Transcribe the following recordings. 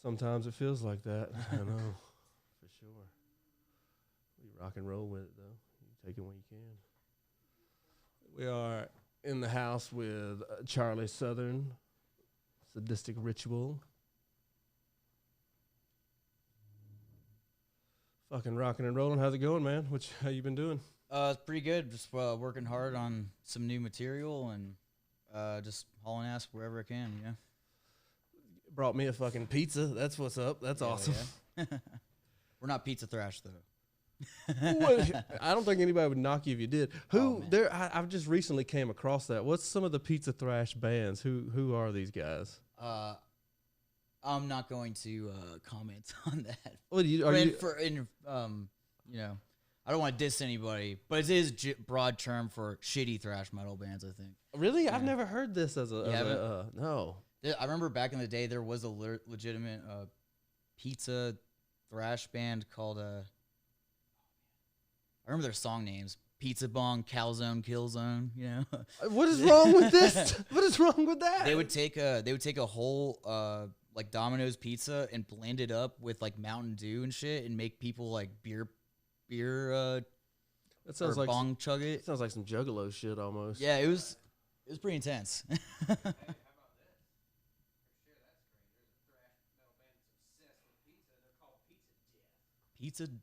Sometimes it feels like that. I know, for sure. We rock and roll with it, though. You take it when you can. We are in the house with Charlie Southern, Sadistic Ritual. Fucking rocking and rolling. How's it going, man? How you been doing? It's pretty good. Just working hard on some new material and just hauling ass wherever I can, you know. Brought me a fucking pizza. That's what's up. That's awesome. Yeah. We're not Pizza Thrash, though. I don't think anybody would knock you if you did. I've just recently came across that. What's some of the Pizza Thrash bands? Who are these guys? I'm not going to comment on that. What you know, I don't want to diss anybody, but it is broad term for shitty thrash metal bands, I think. Really? Yeah. I've never heard this as a no. I remember back in the day there was a legitimate pizza thrash band called I remember their song names: Pizza Bong, Calzone, Killzone. You know. What is wrong with this? What is wrong with that? They would take a whole like Domino's pizza and blend it up with like Mountain Dew and shit and make people like beer that sounds like bong chug it. Sounds like some Juggalo shit almost. Yeah, it was pretty intense. Hey, how about this? Share that screen. There's a thrash metal band that's obsessed with pizza. They're called Pizza Death. Pizza Death.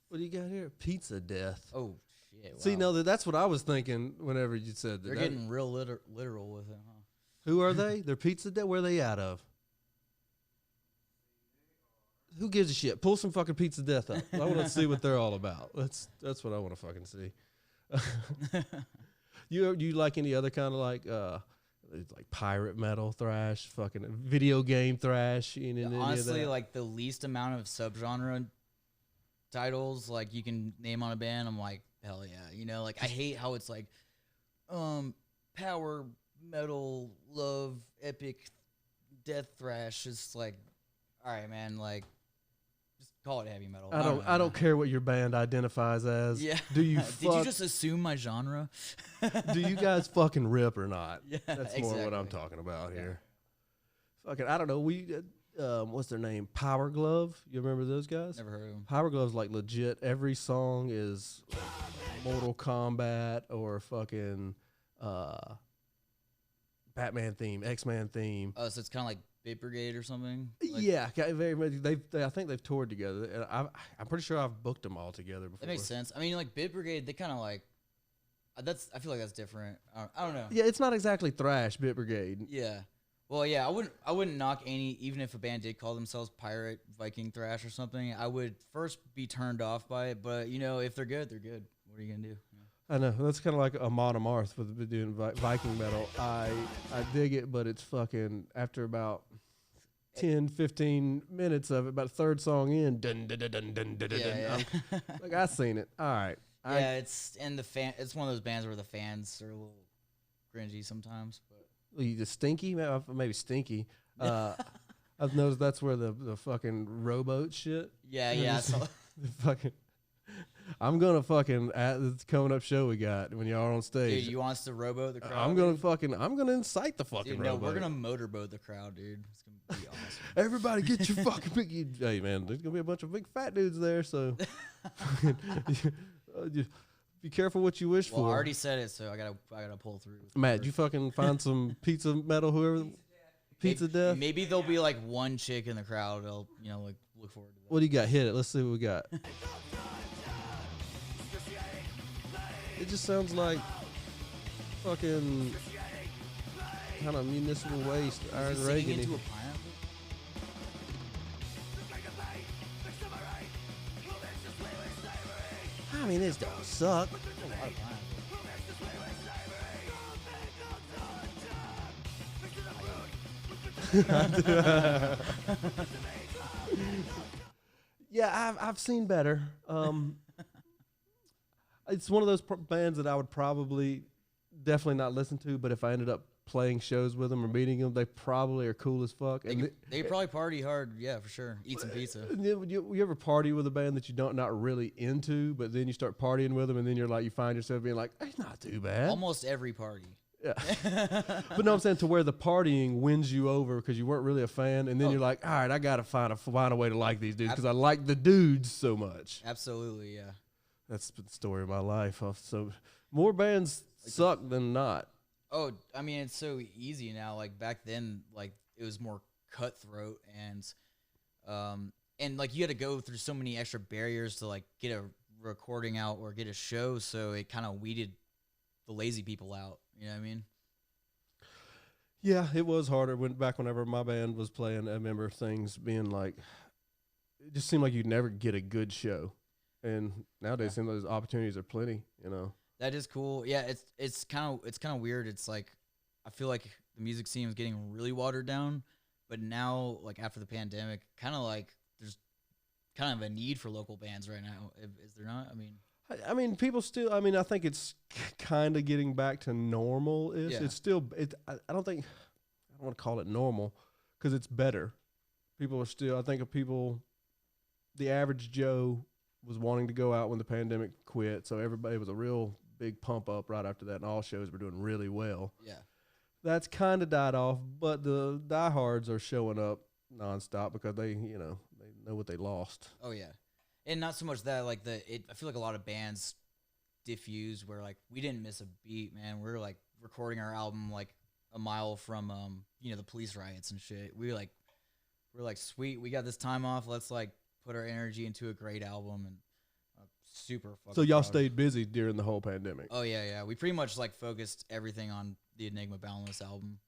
What do you got here? Pizza Death. Oh shit! Wow. See, no, that's what I was thinking whenever you said that. They're getting real literal with it, huh? Who are they? They're Pizza Death. Where are they out of? Who gives a shit? Pull some fucking Pizza Death up. I want to see what they're all about. That's what I want to fucking see. You like any other kind of like pirate metal thrash, fucking video game thrash? Honestly, like the least amount of subgenre titles like you can name on a band, I'm like, hell yeah. You know, like I hate how it's like power metal, love, epic, death thrash. It's like, all right, man, like just call it heavy metal. I don't care what your band identifies as. Yeah. Do you Did you just assume my genre? Do you guys fucking rip or not? Yeah, that's more what I'm talking about here. Fucking, I don't know. What's their name? Power Glove. You remember those guys? Never heard of them. Power Glove's like legit. Every song is Mortal Kombat or fucking Batman theme, X-Man theme. Oh, so it's kind of like Bit Brigade or something? Like, yeah, very much. I think they've toured together. And I'm pretty sure I've booked them all together before. That makes sense. I mean, like Bit Brigade, they kind of like I feel like that's different. I don't know. Yeah, it's not exactly thrash, Bit Brigade. Yeah. Well, yeah, I wouldn't knock any, even if a band did call themselves pirate, Viking thrash or something. I would first be turned off by it, but you know, if they're good, they're good. What are you gonna do? I know that's kind of like a monomarth with doing Viking metal. I dig it, but it's fucking after about 10, 15 minutes of it, about a third song in, dun dun dun dun dun dun dun. Yeah. Like I seen it. All right. Yeah, it's one of those bands where the fans are a little cringy sometimes, but. You just stinky, maybe stinky. I've noticed that's where the fucking rowboat shit. Yeah. So the fucking. I'm gonna fucking at this coming up show we got when y'all are on stage. Dude, you want us to rowboat the crowd? I'm gonna incite the fucking dude, no, rowboat. we're gonna motorboat the crowd, dude. It's gonna be awesome. Everybody get your fucking big. Hey man, there's gonna be a bunch of big fat dudes there, so be careful what you wish for. I already said it, so I gotta pull through. Matt, you fucking find some pizza metal, whoever. Pizza Death. Maybe there'll be like one chick in the crowd. I'll like look forward to that. What do you got? Hit it. Let's see what we got. It just sounds like fucking kind of municipal waste, Iron Reagan. Into a pineapple? I mean, this don't suck. A lot of pineapple. Yeah, I've seen better. It's one of those bands that I would probably definitely not listen to, but if I ended up playing shows with them or meeting them, they probably are cool as fuck. They probably party hard, yeah, for sure. Eat some pizza. You ever party with a band that you not really into, but then you start partying with them, and then you find yourself being like, it's not too bad. Almost every party. Yeah. But no, I'm saying to where the partying wins you over because you weren't really a fan, and then you're like, all right, I gotta find a way to like these dudes because I like the dudes so much. Absolutely, yeah. That's the story of my life. So more bands suck than not. Oh, I mean, it's so easy now. Like back then, like it was more cutthroat, and like you had to go through so many extra barriers to like get a recording out or get a show. So it kind of weeded the lazy people out. You know what I mean? Yeah, it was harder whenever my band was playing. I remember things being like, it just seemed like you'd never get a good show, and nowadays it seems like those opportunities are plenty. You know, that is cool. Yeah, it's kind of weird. It's like I feel like the music scene is getting really watered down, but now like after the pandemic, kind of like there's kind of a need for local bands right now. Is there not? I mean, people still. I mean, I think it's kind of getting back to normal. It's still. I don't think. I don't want to call it normal because it's better. People are still. I think of people. The average Joe was wanting to go out when the pandemic quit, so everybody was a real big pump up right after that, and all shows were doing really well. Yeah, that's kind of died off, but the diehards are showing up nonstop because they know what they lost. Oh yeah. And not so much that, like, I feel like a lot of bands diffuse where, like, we didn't miss a beat, man. We're, like, recording our album, like, a mile from, the police riots and shit. We're like, sweet, we got this time off. Let's, like, put our energy into a great album and super fucking So y'all proud. stayed busy during the whole pandemic. Oh, yeah. We pretty much, like, focused everything on the Enigma Boundless album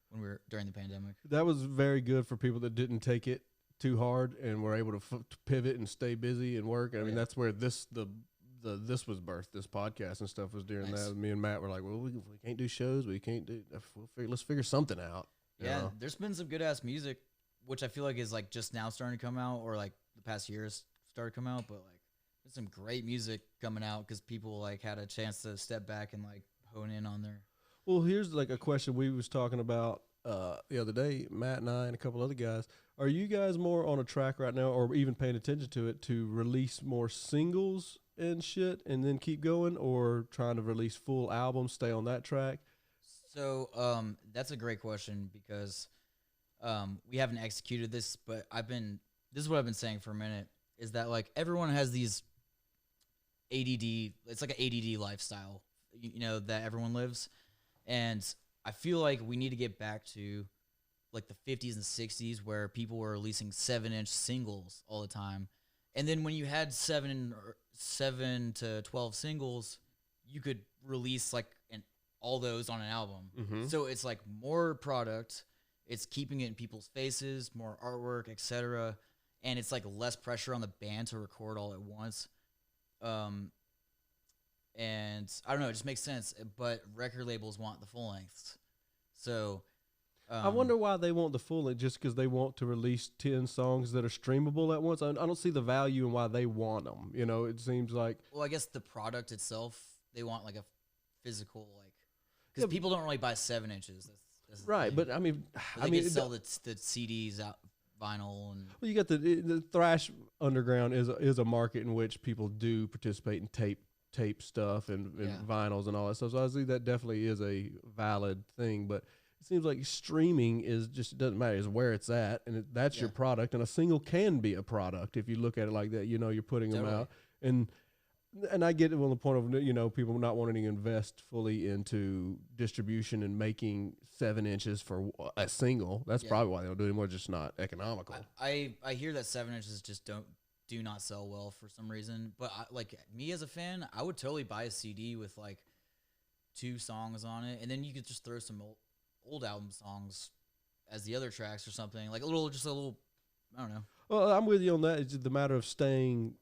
when we were during the pandemic. That was very good for people that didn't take it too hard and were able to pivot and stay busy and work. I mean, that's where this was birthed. This podcast and stuff was during that. Me and Matt were like, well, we can't do shows. We can't do. Let's figure something out. Yeah, there's been some good ass music, which I feel like is like just now starting to come out, or like the past years started to come out. But like, there's some great music coming out because people like had a chance to step back and like hone in on their. Well, here's like a question we was talking about the other day, Matt and I and a couple other guys. Are you guys more on a track right now, or even paying attention to it, to release more singles and shit and then keep going, or trying to release full albums, stay on that track? So that's a great question because we haven't executed this, but this is what I've been saying for a minute, is that like everyone has these ADD, it's like an ADD lifestyle, that everyone lives. And I feel like we need to get back to like the 50s and 60s where people were releasing 7-inch singles all the time. And then when you had 7 to 12 singles, you could release like all those on an album. Mm-hmm. So it's like more product, it's keeping it in people's faces, more artwork, etc. And it's like less pressure on the band to record all at once. And I don't know, it just makes sense. But record labels want the full lengths. So I wonder why they want the full length, just because they want to release 10 songs that are streamable at once. I don't see the value in why they want them. It seems like. Well, I guess the product itself, they want like a physical, like, because people don't really buy 7 inches. That's right, but I mean, sell the CDs out, vinyl, and well, you got the thrash underground is a market in which people do participate in tape stuff and vinyls and all that stuff. So I see that definitely is a valid thing, but it seems like streaming is just, it doesn't matter, it's where it's at, and that's your product, and a single can be a product if you look at it like that. You're putting them out, and I get it on the point of people not wanting to invest fully into distribution and making 7 inches for a single. That's probably why they don't do it anymore. Just not economical. I hear that 7 inches just do not sell well for some reason. But like me as a fan, I would totally buy a CD with like 2 songs on it, and then you could just throw some old album songs as the other tracks or something, like a little. I don't know. Well, I'm with you on that. It's just the matter of staying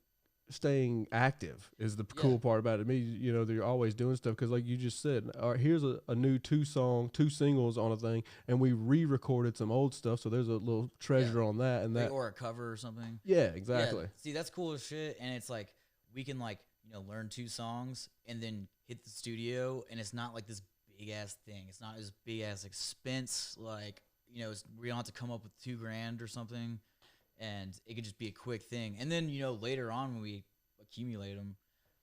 active is the cool part about it. They're always doing stuff because, like you just said, all right, here's a new 2 singles on a thing, and we re-recorded some old stuff, so there's a little treasure on that, and that, or a cover or something. Yeah, exactly. Yeah. See, that's cool as shit, and it's like we can like learn 2 songs and then hit the studio, and it's not like this big ass thing. It's not this big ass expense. Like we don't have to come up with $2,000 or something. And it could just be a quick thing. And then, later on when we accumulate them,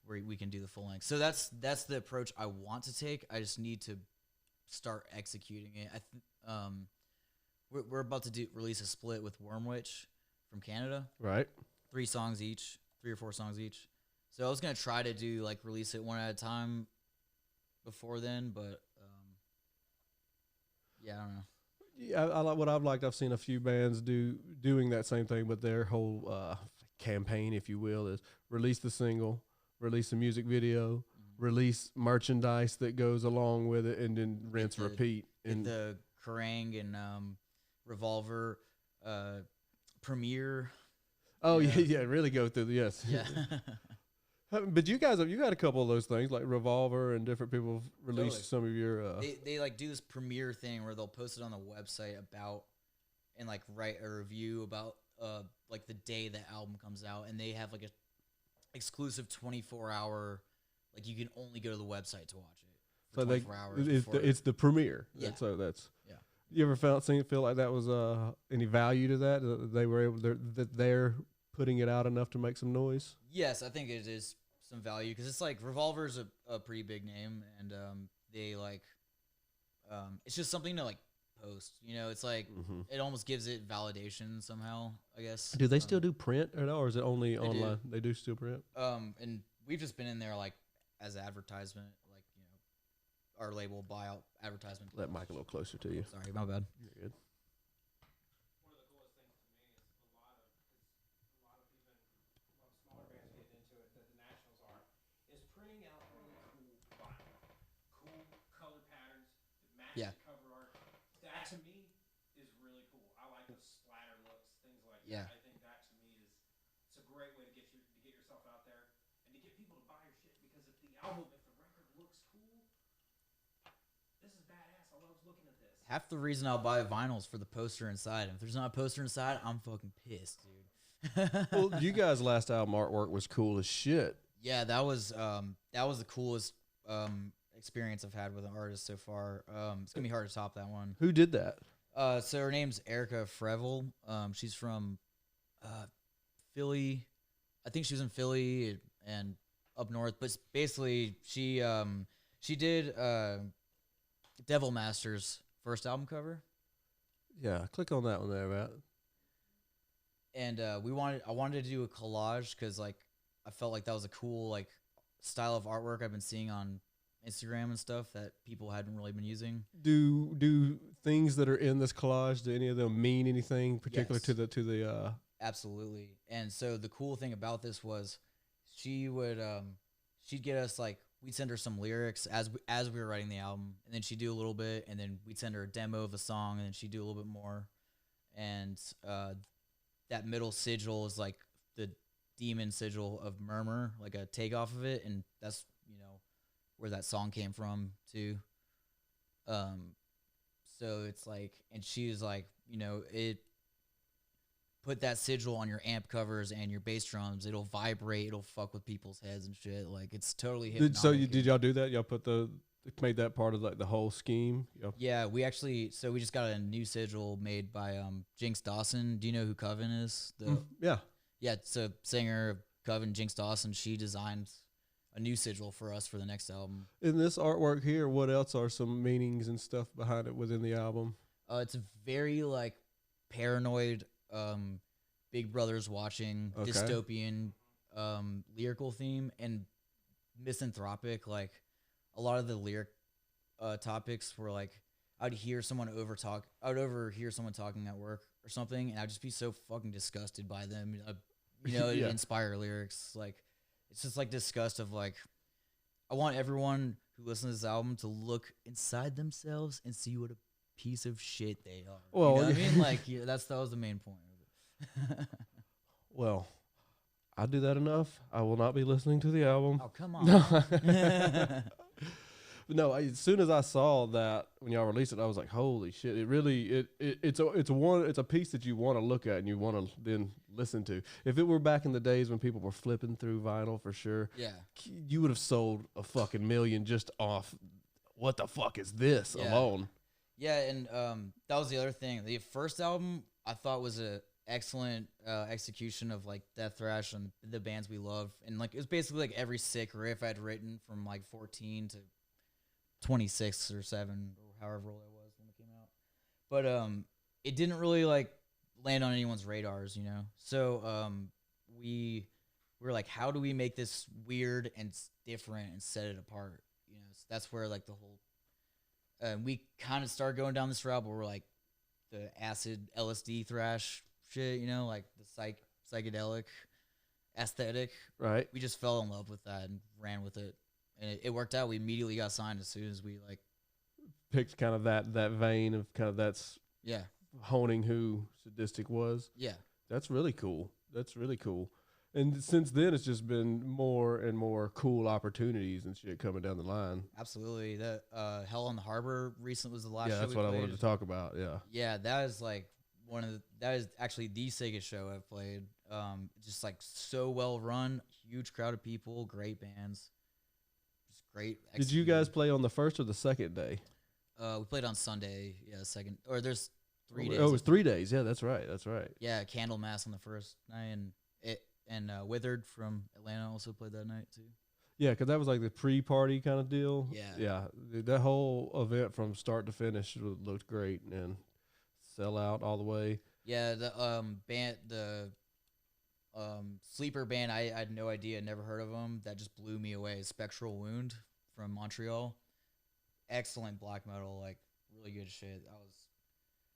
we can do the full length. So that's the approach I want to take. I just need to start executing it. We're about to release a split with Wormwitch from Canada. Right. 3 or 4 songs each. So I was gonna try to do like release it one at a time before then, but yeah, I don't know. Yeah, I like what I've liked. I've seen a few bands doing that same thing, but their whole campaign, if you will, is release the single, release a music video, release merchandise that goes along with it, and then rinse, repeat. And the Kerrang and Revolver premiere. Oh yeah, really go through the yes. Yeah. But you got a couple of those things like Revolver and different people have released some of your. They like do this premiere thing where they'll post it on the website about and like write a review about like the day the album comes out, and they have like a exclusive 24-hour, like you can only go to the website to watch it for 24 hours. It's the premiere. Yeah. So that's. Yeah. You ever feel like that was any value to that they were able that they're putting it out enough to make some noise? Yes, I think it is some value because it's like Revolver's a pretty big name, and they like it's just something to like post. You know, it's like it almost gives it validation somehow, I guess. Do they still do print at all, or is it only online? They do still print. And we've just been in there like as advertisement, like our label buyout advertisement. Let Mike a little closer to you. Sorry, my bad. You're good. One of the coolest things to me is a lot of even smaller bands getting into it that the Nationals are is printing out really cool vinyl, cool color patterns that match the cover art. That to me is really cool. I like those splatter looks, things like that. I think that to me it's a great way to get yourself out there and to get people to buy your shit because if the record looks cool, this is badass. I love looking at this. Half the reason I'll buy vinyls for the poster inside. If there's not a poster inside, I'm fucking pissed, dude. Well, you guys' last album artwork was cool as shit. Yeah, that was the coolest experience I've had with an artist so far. It's gonna be hard to top that one. Who did that? So her name's Erica Frevel. She's from Philly. I think she was in Philly and up north, but basically she did Devil Master's first album cover. Yeah, click on that one there, Matt. And I wanted to do a collage because like I felt like that was a cool like style of artwork I've been seeing on Instagram and stuff that people hadn't really been using. Do things that are in this collage, do any of them mean anything particular to the Absolutely. And so the cool thing about this was she would she'd get us like we'd send her some lyrics as we were writing the album, and then she'd do a little bit, and then we'd send her a demo of a song, and then she'd do a little bit more. And that middle sigil is like the demon sigil of Murmur, like a takeoff of it, and that's where that song came from too. So it's like, and she was like, it put that sigil on your amp covers and your bass drums. It'll vibrate. It'll fuck with people's heads and shit. Like it's totally hypnotic. Did y'all do that? Y'all made that part of like the whole scheme? Yeah, we just got a new sigil made by Jinx Dawson. Do you know who Coven is? Yeah. Yeah, so singer of Coven, Jinx Dawson, she designed a new sigil for us for the next album. In this artwork here, what else are some meanings and stuff behind it within the album? It's very like paranoid, Big Brother's watching, dystopian, lyrical theme, and misanthropic. Like a lot of the lyric topics were like I'd overhear someone talking at work or something, and I'd just be so fucking disgusted by them. It'd inspire lyrics. Like it's just like disgust of like I want everyone who listens to this album to look inside themselves and see what a piece of shit they are. Well, what I mean, like that was the main point of it. Well, I do that enough. I will not be listening to the album. Oh, come on. No, as soon as I saw that when y'all released it, I was like, "Holy shit!" It really it's a piece that you want to look at and you want to then listen to. If it were back in the days when people were flipping through vinyl, for sure, you would have sold a fucking million just off. What the fuck is this alone? Yeah, and that was the other thing. The first album I thought was a excellent execution of like death thrash and the bands we love, and like it was basically like every sick riff I'd written from like 14 to 26 or 7 or however old I was when it came out. But it didn't really like land on anyone's radars, you know. So we were like, how do we make this weird and different and set it apart? You know, so that's where like the whole we kind of started going down this route where we're like the acid LSD thrash shit, you know, like the psychedelic aesthetic. Right. We just fell in love with that and ran with it, and it worked out. We immediately got signed as soon as we like Picked kind of that vein of kind of that's yeah honing who Sadistic was. yeah. That's really cool. That's really cool. And since then, it's just been more and more cool opportunities and shit coming down the line. Absolutely. That Hell on the Harbor recent was the last Yeah, show that's we what I played. wanted to talk about. Yeah. Yeah, that is like that is actually the sickest show I've played. Just like so well run, huge crowd of people, great bands. Just great. Did you guys play on the first or the second day? We played on Sunday, second. Or there's 3 days. Oh, it was 3 days. Yeah, that's right. That's right. Yeah, Candlemass on the first night, and Withered from Atlanta also played that night too. Yeah, because that was like the pre-party kind of deal. Yeah. Yeah. That whole event from start to finish looked great and sell out all the way. Yeah, the band, the sleeper band, I had no idea, never heard of them. That just blew me away. Spectral Wound from Montreal, excellent black metal, like really good shit.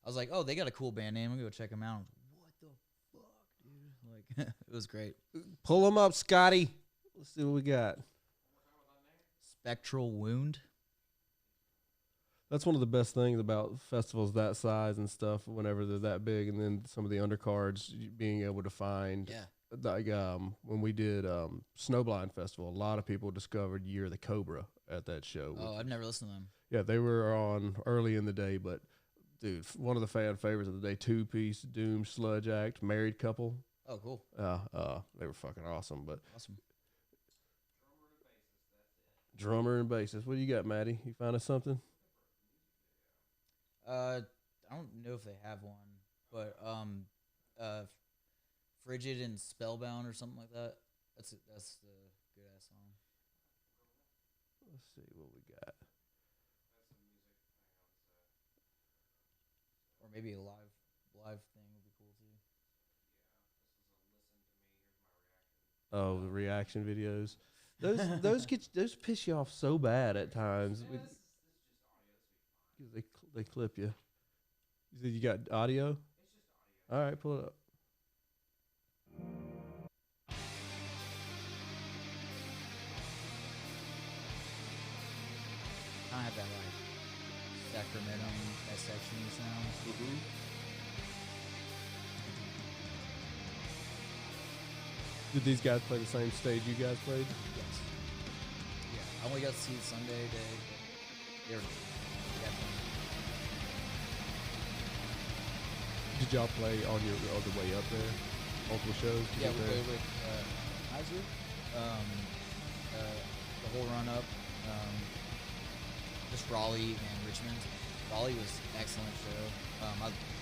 I was like, oh, they got a cool band name. I'm gonna go check them out. What the fuck, dude? Like, it was great. Pull them up, Scotty. Let's see what we got. Spectral Wound. That's one of the best things about festivals that size and stuff. Whenever they're that big, and then some of the undercards being able to find. Yeah. Like when we did Snowblind Festival, a lot of people discovered Year of the Cobra at that show. Oh, I've never listened to them. Yeah, they were on early in the day, but dude, one of the fan favorites of the day, 2-piece doom sludge act, married couple. Oh, cool. They were fucking awesome. But Awesome. drummer and bassist. What do you got, Maddie? You find us something? I don't know if they have one, but Frigid and Spellbound or something like that. That's the good ass song. Let's see what we got. Or maybe a live thing would be cool too. Oh, the reaction videos. Those piss you off so bad at times. They clip you. You said you got audio? All right, pull it up. I have that like Sacramento section sound. Did these guys play the same stage you guys played? Yes. Yeah. I only got to see the Sunday day. But they were definitely. Did y'all play on the way up there? Multiple shows? Yeah, we played with Miser. The whole run up. Just Raleigh and Richmond. Raleigh was an excellent show.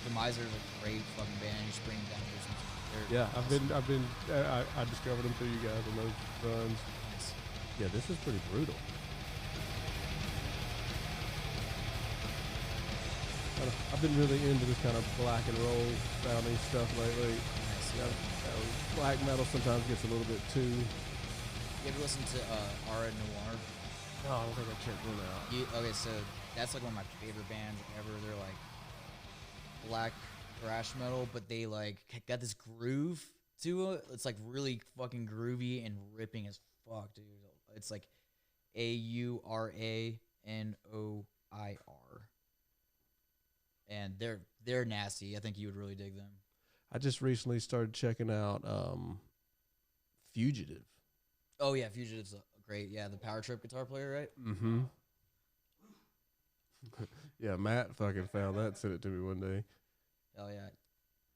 The Miser's a great fucking band. You just bring them down to Richmond. Yeah, I discovered them through you guys on those runs. Nice. Yeah, this is pretty brutal. I've been really into this kind of black and roll sounding stuff lately. Nice. Yeah, black metal sometimes gets a little bit too. You ever listen to Ara Noir? Oh, I don't think I checked one out. Okay, so that's like one of my favorite bands ever. They're like black thrash metal, but they like got this groove to it. It's like really fucking groovy and ripping as fuck, dude. It's like AURANOIR, and they're nasty. I think you would really dig them. I just recently started checking out Fugitive. Oh yeah, Fugitive's great. Yeah, the Power Trip guitar player, right? Mm-hmm. Yeah, Matt fucking found that, sent it to me one day. Hell yeah.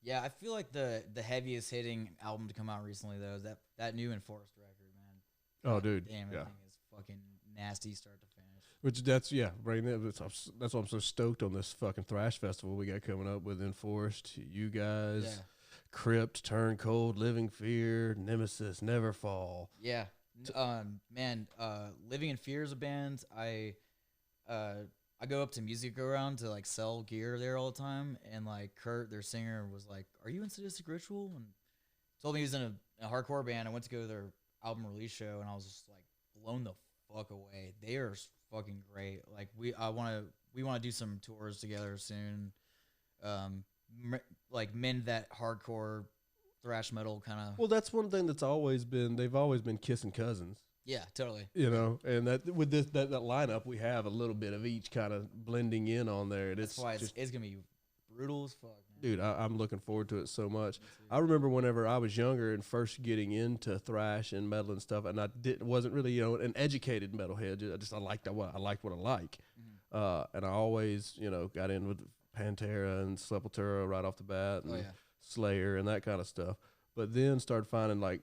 Yeah, I feel like the heaviest hitting album to come out recently though is that new Enforced record, man. Oh, dude. Damn, yeah. that thing is fucking nasty start to finish. Which that's right now. That's why I'm so stoked on this fucking thrash festival we got coming up with Enforced, you guys, Yeah. Crypt, Turn Cold, Living Fear, Nemesis, Neverfall. Yeah. Man, Living in Fear is a band. I go up to Music Go Around to like sell gear there all the time, and like Kurt, their singer, was like, "Are you in Sadistic Ritual?" And told me he was in a hardcore band. I went to go to their album release show, and I was just like blown the fuck away. They are fucking great. Like we want to do some tours together soon. Like mend that hardcore thrash metal kind of. Well, that's one thing that's always been. They've always been kissing cousins. Yeah, totally. You know, and that with that lineup, we have a little bit of each kind of blending in on there. That's why it's gonna be brutal as fuck, man. Dude, I'm looking forward to it so much. I remember whenever I was younger and first getting into thrash and metal and stuff, and I wasn't really an educated metalhead. I liked what I like, and I always got in with Pantera and Sepultura right off the bat, and Slayer and that kind of stuff. But then started finding like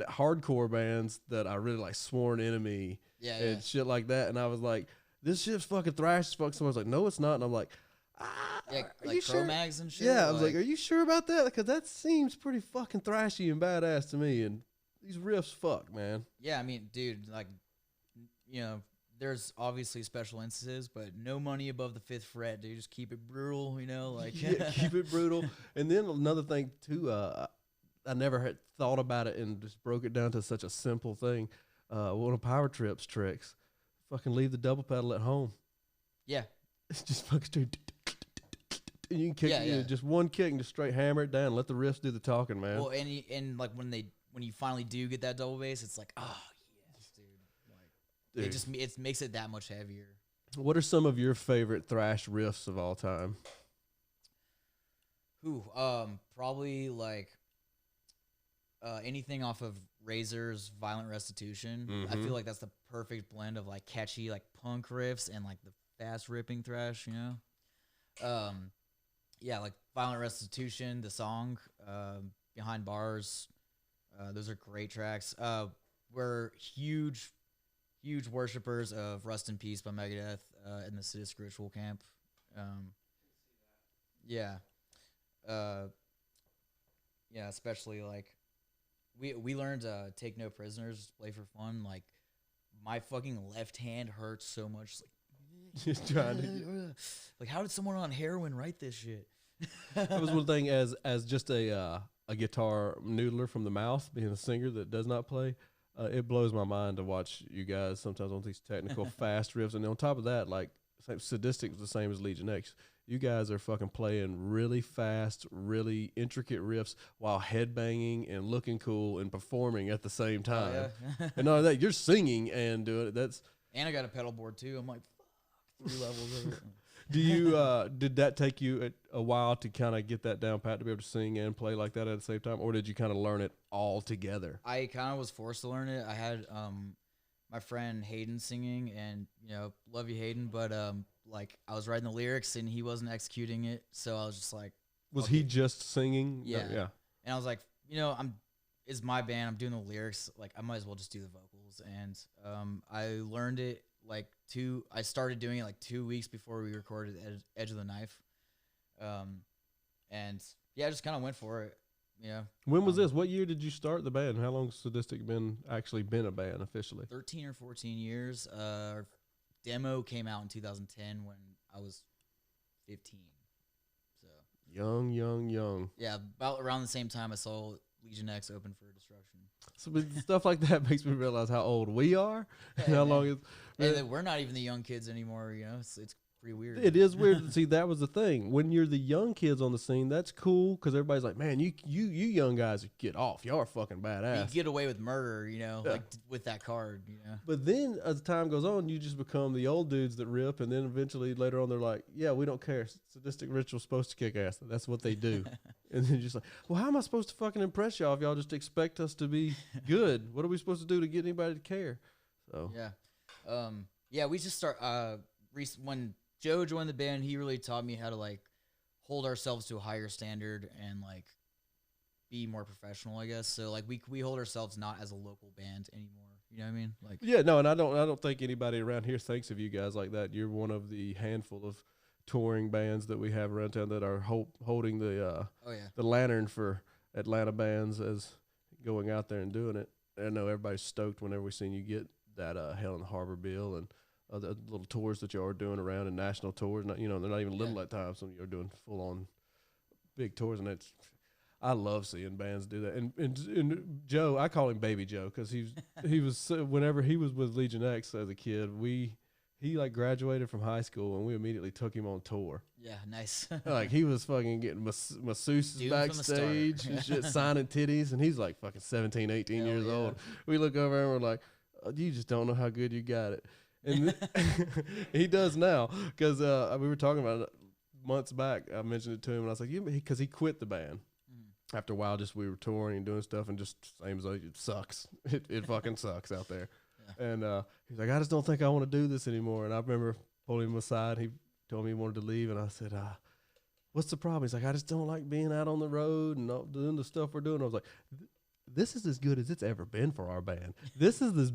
hardcore bands that I really like, Sworn Enemy and shit like that, and I was like, this shit's fucking thrash as fuck. Someone's like, no, it's not, and I'm like, like are you sure? Cro-Mags and shit. Yeah, I was like, are you sure about that? Because that seems pretty fucking thrashy and badass to me, and these riffs, fuck, man. Yeah, I mean, dude, like, there's obviously special instances, but no money above the 5th fret, dude. Just keep it brutal, like. Yeah, keep it brutal. And then another thing too, I never had thought about it and just broke it down to such a simple thing. One of Power Trip's tricks, fucking leave the double pedal at home. Yeah. It's just fucking straight. And you can kick just one kick and just straight hammer it down and let the riffs do the talking, man. Well, and like when you finally do get that double bass, it's like, oh, yes, dude. Like, it makes it that much heavier. What are some of your favorite thrash riffs of all time? Probably like anything off of Razor's Violent Restitution. I feel like that's the perfect blend of like catchy like punk riffs and like the fast ripping thrash, like Violent Restitution, the song, Behind Bars, those are great tracks. We're huge worshippers of Rust in Peace by Megadeth in the Sadistic Ritual camp. Especially like we learned Take No Prisoners, play for fun. Like my fucking left hand hurts so much. Like, just trying to like, how did someone on heroin write this shit? That was one thing as just a guitar noodler from the mouth, being a singer that does not play. It blows my mind to watch you guys sometimes on these technical fast riffs, and on top of that, like Sadistic is the same as Legion X. You guys are fucking playing really fast, really intricate riffs while headbanging and looking cool and performing at the same time. Oh, yeah. And all that, you're singing and doing it. And I got a pedal board too. I'm like, fuck, 3 levels of it. Do you did that take you a while to kind of get that down pat to be able to sing and play like that at the same time, or did you kind of learn it all together? I kind of was forced to learn it. I had my friend Hayden singing, and love you, Hayden, but like I was writing the lyrics and he wasn't executing it, so I was just like, was he just singing? Yeah. And I was like, it's my band, I'm doing the lyrics, like I might as well just do the vocals. And I learned it I started doing it like 2 weeks before we recorded Edge of the Knife. And I just kind of went for it. When was this? What year did you start the band? How long has Sadistic been a band officially? 13 or 14 years. Our demo came out in 2010 when I was 15. So young. Yeah, about around the same time I saw Legion X open for Destruction. So stuff like that makes me realize how old we are and how long it's. And we're not even the young kids anymore. It's pretty weird. It is weird. See, that was the thing. When you're the young kids on the scene, that's cool because everybody's like, man, you young guys get off. Y'all are fucking badass. You get away with murder, like with that card, But then as time goes on, you just become the old dudes that rip, and then eventually later on they're like, yeah, we don't care. Sadistic Ritual's supposed to kick ass. That's what they do. And then you're just like, well, how am I supposed to fucking impress y'all if y'all just expect us to be good? What are we supposed to do to get anybody to care? So we just start when Joe joined the band, he really taught me how to like hold ourselves to a higher standard and like be more professional, I guess. So like we hold ourselves not as a local band anymore. You know what I mean? Like and I don't think anybody around here thinks of you guys like that. You're one of the handful of touring bands that we have around town that are holding the lantern for Atlanta bands as going out there and doing it. I know everybody's stoked whenever we seen you get that Hell in the Harbor bill, and the little tours that you are doing around and national tours. Not, they're not even little at times. Some of you are doing full on big tours, and I love seeing bands do that. And Joe, I call him Baby Joe because he was whenever he was with Legion X as a kid, he like graduated from high school and we immediately took him on tour. Yeah, nice. Like he was fucking getting masseuses backstage and shit, signing titties, and he's like fucking 17, 18 years old. We look over and we're like, oh, you just don't know how good you got it. And he does now because we were talking about it months back. I mentioned it to him and I was like, because he quit the band. After a while, just we were touring and doing stuff, and just same as it sucks. It fucking sucks out there. Yeah. And he's like, I just don't think I want to do this anymore. And I remember pulling him aside. He told me he wanted to leave, and I said, what's the problem? He's like, I just don't like being out on the road and not doing the stuff we're doing. I was like, this is as good as it's ever been for our band. This is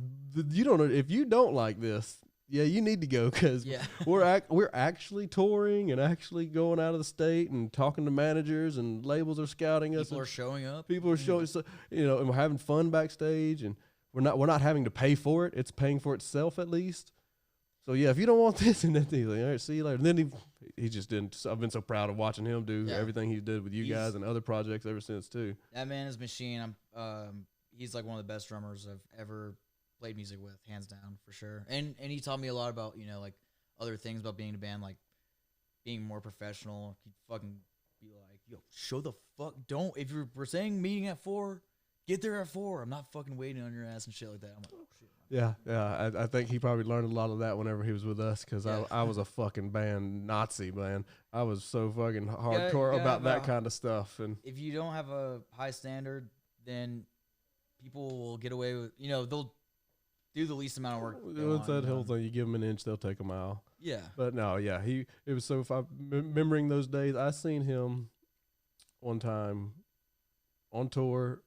you don't know if you don't like this. Yeah, you need to go because we're actually touring and actually going out of the state and talking to managers and labels are scouting us. People are showing up. People are showing, and we're having fun backstage, and we're not having to pay for it. It's paying for itself at least. So yeah, if you don't want this, and then he's like, all right, see you later. And then he just didn't. I've been so proud of watching him do everything he did with you guys and other projects ever since too. That man is machine. He's like one of the best drummers I've ever played music with, hands down, for sure. And he taught me a lot about, like other things about being in a band, like being more professional. He'd fucking be like, yo, show the fuck, if we're saying meeting at 4, get there at 4. I'm not fucking waiting on your ass and shit like that. I'm like, oh shit. Yeah. I think he probably learned a lot of that whenever he was with us because I was a fucking band Nazi, man. I was so fucking hardcore about that kind of stuff. And if you don't have a high standard, then people will get away with, they'll do the least amount of work. What's that whole thing? You give them an inch, they'll take a mile. Yeah. But no, yeah, it was so fun. Remembering those days, I seen him one time on tour,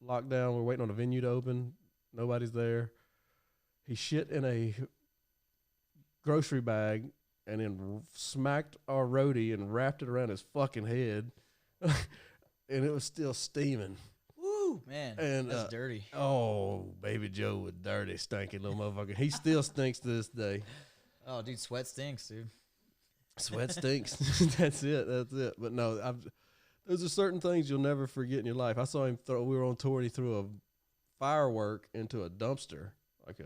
lockdown. We're waiting on a venue to open. Nobody's there. He shit in a grocery bag and then smacked our roadie and wrapped it around his fucking head. And it was still steaming. Man, and that's dirty. Oh, Baby Joe was dirty, stinky little motherfucker. He still stinks to this day. Oh, dude, sweat stinks, dude. Sweat stinks. That's it. But no, those are certain things you'll never forget in your life. I saw him we were on tour and he threw a firework into a dumpster, like a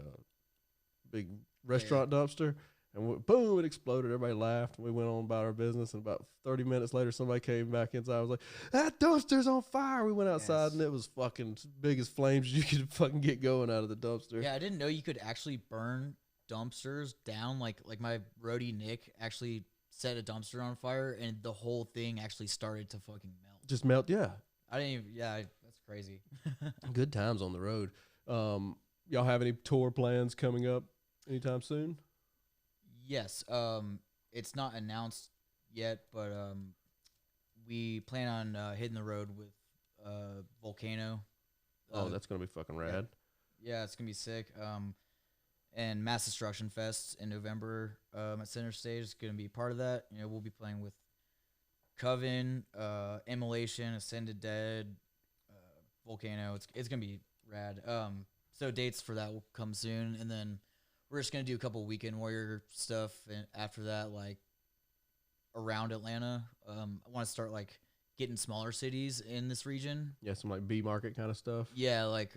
big restaurant dumpster. And boom, it exploded. Everybody laughed. We went on about our business. And about 30 minutes later, somebody came back inside. I was like, that dumpster's on fire. We went outside, and it was fucking big as flames you could fucking get going out of the dumpster. Yeah, I didn't know you could actually burn dumpsters down. Like my roadie Nick actually set a dumpster on fire, and the whole thing actually started to fucking melt. Just melt, yeah. I didn't even, that's crazy. Good times on the road. Y'all have any tour plans coming up anytime soon? Yes, it's not announced yet, but we plan on hitting the road with Volcano. That's gonna be fucking rad. Yeah, it's gonna be sick. And Mass Destruction Fest in November at Center Stage is gonna be part of that. We'll be playing with Coven, Immolation, Ascended Dead, Volcano. It's gonna be rad. So dates for that will come soon, and then we're just going to do a couple Weekend Warrior stuff, and after that, like, around Atlanta. I want to start, like, getting smaller cities in this region. Yeah, some, like, B-market kind of stuff. Yeah, like,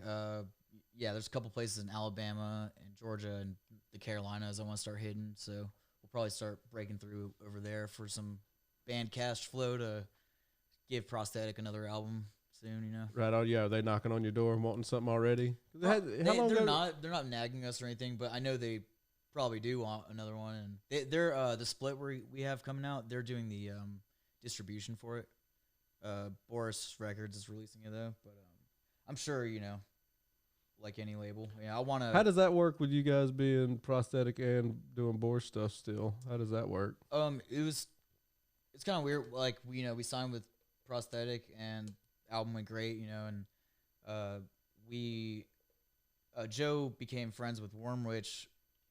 there's a couple places in Alabama and Georgia and the Carolinas I want to start hitting, so we'll probably start breaking through over there for some band cash flow to give Prosthetic another album soon, Right on, yeah. Are they knocking on your door and wanting something already? They're not nagging us or anything, but I know they probably do want another one. And they're the split we have coming out. They're doing the distribution for it. Boris Records is releasing it though, but I'm sure like any label. Yeah, I want to. How does that work with you guys being Prosthetic and doing Boris stuff still? How does that work? It's kind of weird. Like we signed with Prosthetic and album went great, and Joe became friends with Wormwitch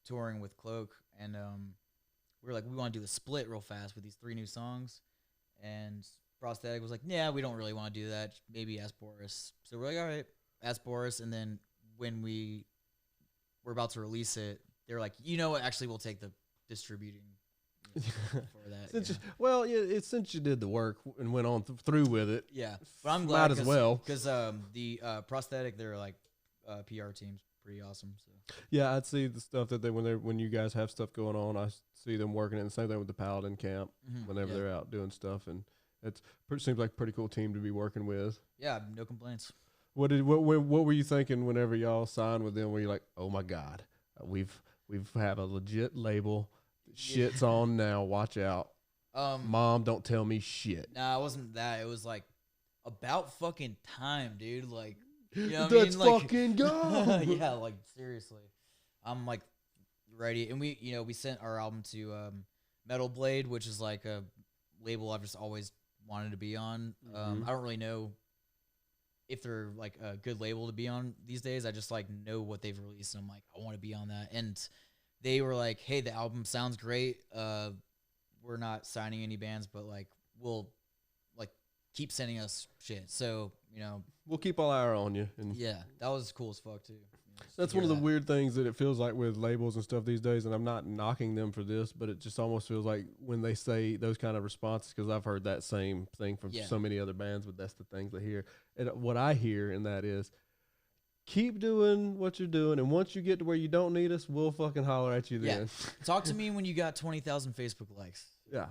touring with Cloak, and we were like, we want to do the split real fast with these 3 new songs, and Prosthetic was like, yeah, we don't really want to do that, maybe ask Boris. So we're like, all right, ask Boris, and then when we were about to release it, they're like, you know what? Actually, we'll take the distributing for that. Since yeah. since you did the work and went on through with it, Yeah, but I'm might glad as well. because the prosthetic, they're like PR team's pretty awesome. So Yeah, I'd see the stuff that when you guys have stuff going on, I see them working it. And same thing with the Paladin camp whenever they're out doing stuff, and seems like a pretty cool team to be working with. yeah, no complaints. What were you thinking whenever y'all signed with them? Were you like, oh my god, we've have a legit label. Shit's on now. Watch out. Mom, don't tell me shit. Nah, it wasn't that. It was like about fucking time, dude. Like, you know what Let's I mean? Like, fucking go. yeah, like seriously. I'm like ready, and we sent our album to Metal Blade, which is like a label I've just always wanted to be on. I don't really know if they're like a good label to be on these days. I just like know what they've released, and I'm like, I want to be on that. And they were like, hey, the album sounds great. We're not signing any bands, but like we'll like keep sending us shit. So, we'll keep all our on you. And yeah, that was cool as fuck too. that's one of the weird things that it feels like with labels and stuff these days, and I'm not knocking them for this, but it just almost feels like when they say those kind of responses, because I've heard that same thing from so many other bands, but that's the things I hear. And what I hear in that is, keep doing what you're doing, and once you get to where you don't need us, we'll fucking holler at you then. Talk to me when you got 20,000 Facebook likes. Yeah.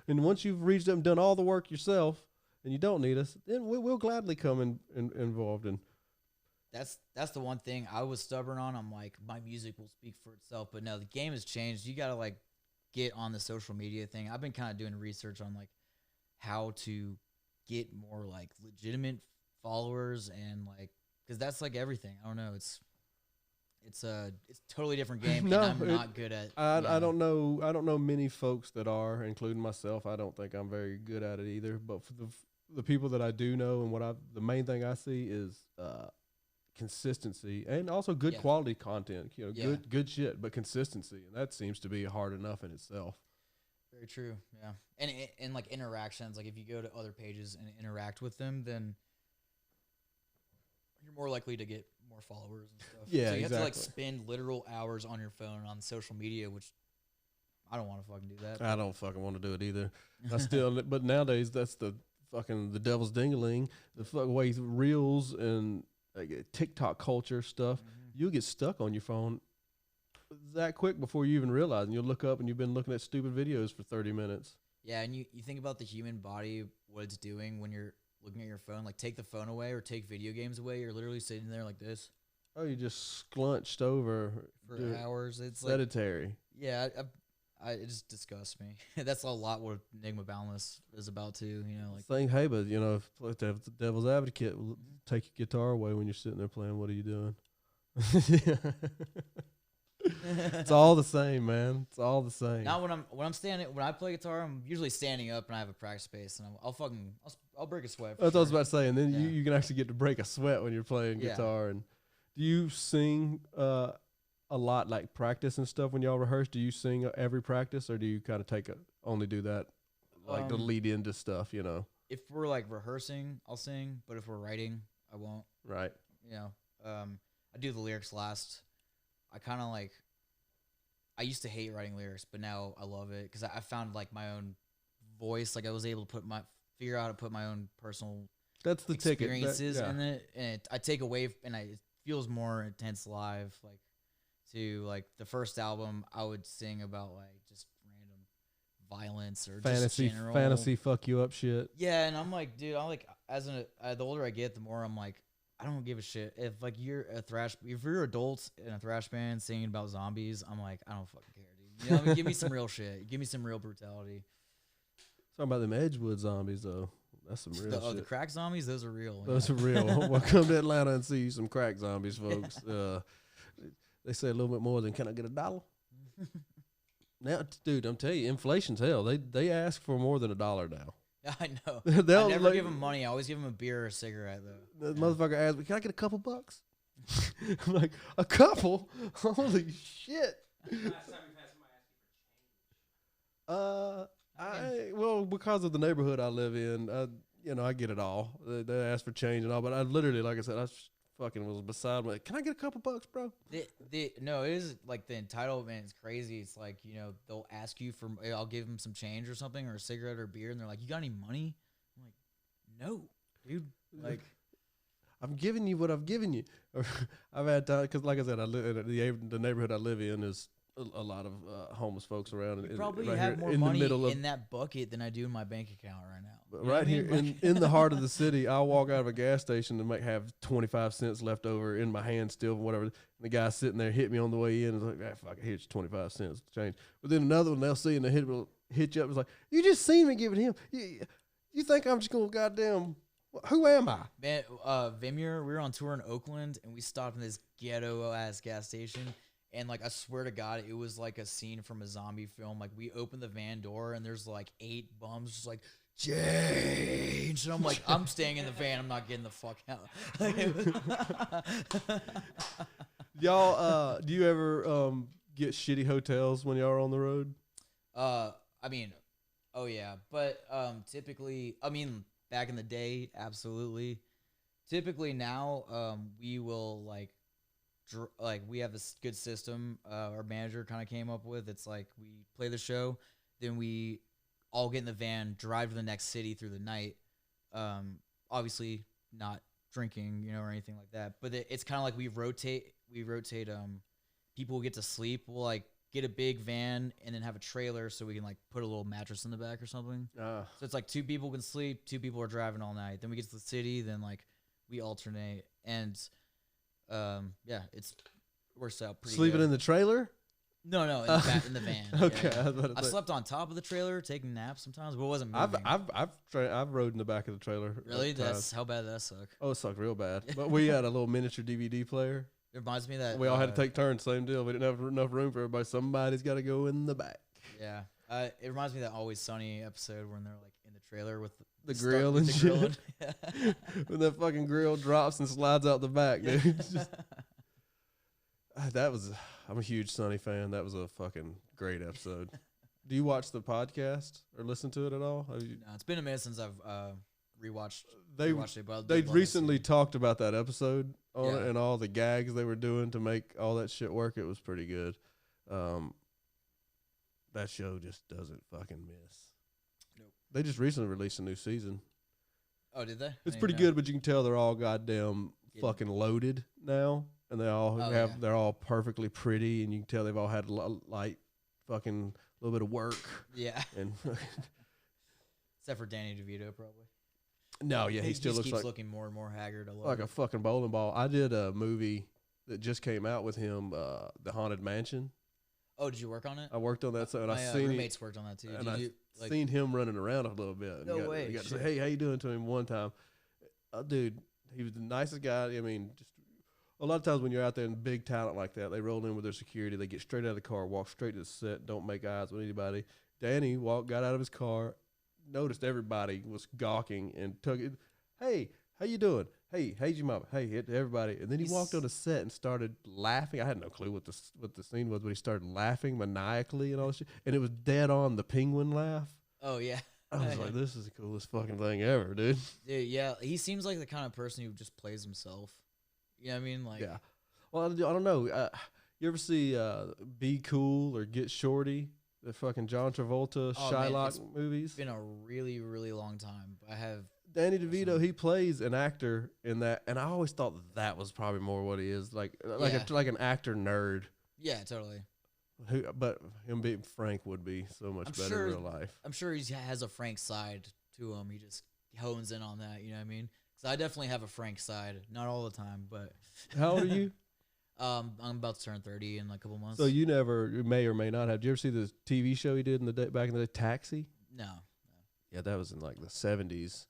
And once you've reached up and done all the work yourself, and you don't need us, then we'll gladly come involved in. That's the one thing I was stubborn on. I'm like, my music will speak for itself. But no, the game has changed. You got to like get on the social media thing. I've been kind of doing research on like how to get more like legitimate followers, and like, because that's like everything. I don't know. It's a totally different game. No, and I'm not good at. I don't know many folks that are, including myself. I don't think I'm very good at it either. But for the people that I do know, and the main thing I see is consistency, and also good quality content. Good shit, but consistency, and that seems to be hard enough in itself. Very true. Yeah, and like interactions. Like if you go to other pages and interact with them, then you're more likely to get more followers and stuff. Yeah, so you exactly. have to like spend literal hours on your phone on social media, which I don't want to fucking do that. I don't fucking want to do it either. But nowadays that's the devil's ding-a-ling, the fucking way reels and like TikTok culture stuff. You'll get stuck on your phone that quick before you even realize, and you'll look up and you've been looking at stupid videos for 30 minutes. Yeah, and you think about the human body, what it's doing when you're looking at your phone. Like take the phone away or take video games away, you're literally sitting there like this. Oh, you just sclunched over for hours. It's sedentary. Like, yeah, it just disgusts me. That's a lot what Enigma Boundless is about too. Like saying, hey, but if the devil's advocate, take your guitar away when you're sitting there playing. What are you doing? It's all the same, man. It's all the same. Now when I play guitar, I'm usually standing up and I have a practice space, and I'll break a sweat. That's what I was about to say, and then you can actually get to break a sweat when you're playing guitar. And do you sing a lot, like practice and stuff when y'all rehearse? Do you sing every practice, or do you kind of only do that like to lead into stuff? If we're like rehearsing, I'll sing, but if we're writing, I won't. Right. I do the lyrics last. I kind of like. I used to hate writing lyrics, but now I love it because I found like my own voice. Like I was able to figure out how to put my own personal experiences in it, and I take away it feels more intense live. Like to the first album, I would sing about like just random violence or just general fantasy fuck you up shit. Yeah, and I'm like, dude, I'm like the older I get, the more I'm like, I don't give a shit if like if you're adults in a thrash band singing about zombies, I'm like, I don't fucking care, dude. Give me some real shit. Give me some real brutality. Talking about them Edgewood zombies though, that's some real shit. The crack zombies, those are real. Those are real. Well, come to Atlanta and see some crack zombies, folks. They say a little bit more than, can I get $1? Now, dude, I'm telling you, inflation's hell. They ask for more than $1 now. I know. I never give them money. I always give them a beer or a cigarette, though. The motherfucker asks me, can I get a couple bucks? I'm like, a couple? Holy shit. Last time you've had somebody ask you for change. Well, because of the neighborhood I live in, I get it all. They ask for change and all, but I literally, like I said, I fucking was beside me. Like, can I get a couple bucks, bro? No, it is like the entitlement is crazy. It's like, you know, they'll ask you for, I'll give them some change or something or a cigarette or beer. And they're like, you got any money? I'm like, no, dude. Like, I'm giving you what I've given you. I've had time, because like I said, I live in the neighborhood I live in is a lot of homeless folks around. you probably right have here more in money the middle of, in that bucket than I do in my bank account right now. but You know what right I here mean? in the heart of the city, I'll walk out of a gas station and have 25 cents left over in my hand still, whatever. And the guy sitting there hit me on the way in. It's like, fuck, here's 25 cents to change. But then another one they'll see and they hit you up. It's like, you just seen me give it him. You think I'm just gonna goddamn? Who am I? Man, Vimyer, we were on tour in Oakland and we stopped in this ghetto ass gas station. And like, I swear to God, it was like a scene from a zombie film. Like, we opened the van door and there's like 8 bums just like, change. And I'm like, I'm staying in the van. I'm not getting the fuck out. Y'all, do you ever get shitty hotels when y'all are on the road? I mean, oh yeah. But typically, I mean, back in the day, absolutely. Typically now, we will like we have this good system our manager kind of came up with. It's like we play the show, then we all get in the van, drive to the next city through the night. Obviously not drinking, you know, or anything like that. But it's kind of like we rotate. People get to sleep. We'll like get a big van and then have a trailer so we can like put a little mattress in the back or something. So it's like 2 people can sleep, 2 people are driving all night. Then we get to the city, then like we alternate, and yeah, it works out pretty Sleeping good. in the trailer? No, in the van. Okay, Yeah. I slept on top of the trailer, taking naps sometimes, but it wasn't moving. I've rode in the back of the trailer. Really? That's how bad did that suck? Oh, it sucked real bad. But we had a little miniature DVD player. It reminds me that We all had to take turns, same deal. We didn't have enough room for everybody. Somebody's got to go in the back. Yeah, it reminds me of that Always Sunny episode when they're like in the trailer with The grill and shit. When that fucking grill drops and slides out the back, dude. I'm a huge Sunny fan. That was a fucking great episode. Do you watch the podcast or listen to it at all? No, it's been a minute since I've rewatched it. But They recently talked about that episode on Yeah. it and all the gags they were doing to make all that shit work. It was pretty good. That show just doesn't fucking miss. Nope. They just recently released a new season. Oh, did they? It's pretty good, but you can tell they're all goddamn fucking loaded now, and they all they're all perfectly pretty, and you can tell they've all had light fucking little bit of work. Yeah. And Except for Danny DeVito, probably. no, yeah, he still just looks keeps like looking more and more haggard. I love like it. a fucking bowling ball. I did a movie that just came out with him, The Haunted Mansion. Oh, did you work on it? I worked on that, so and My I seen roommates worked on that too. and Did I you, like, seen him running around a little bit. And No you way, You got to say, shit. hey, how you doing to him one time. Dude, he was the nicest guy. I mean, just a lot of times when you're out there in big talent like that, they roll in with their security. They get straight out of the car, walk straight to the set, don't make eyes with anybody. Danny got out of his car, noticed everybody was gawking and took it. Hey, how you doing? Hey, how's your mama? Hey, hit everybody. And then he walked on the set and started laughing. I had no clue what the scene was, but he started laughing maniacally and all this shit. And it was dead on the penguin laugh. Oh yeah. I was like, this is the coolest fucking thing ever, dude. Dude, yeah, he seems like the kind of person who just plays himself. You know what I mean? Like, Yeah. Well, I don't know. You ever see Be Cool or Get Shorty? The fucking John Travolta, Oh, man, Shylock movies. it's been a really, really long time. I have. Danny DeVito, he plays an actor in that, and I always thought that was probably more what he is, like an actor nerd. Yeah, totally. But him being Frank would be so much better in real life. I'm sure he has a Frank side to him. He just hones in on that. You know what I mean? Because I definitely have a Frank side. Not all the time, but. How old are you? I'm about to turn 30 in like a couple months. So you may or may not have. Did you ever see the TV show he did back in the day, Taxi? No. Yeah, that was in like the 70s.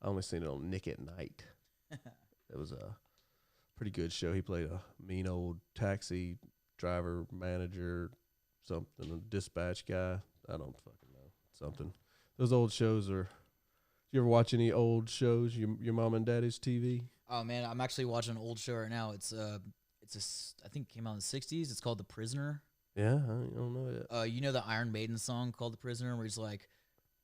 I only seen it on Nick at Night. It was a pretty good show. He played a mean old taxi driver, manager, something, a dispatch guy. I don't fucking know. Something. Those old shows are. You ever watch any old shows? Your mom and daddy's TV? Oh man, I'm actually watching an old show right now. I think it came out in the 60s. It's called The Prisoner. Yeah, I don't know yet. You know the Iron Maiden song called The Prisoner, where he's like,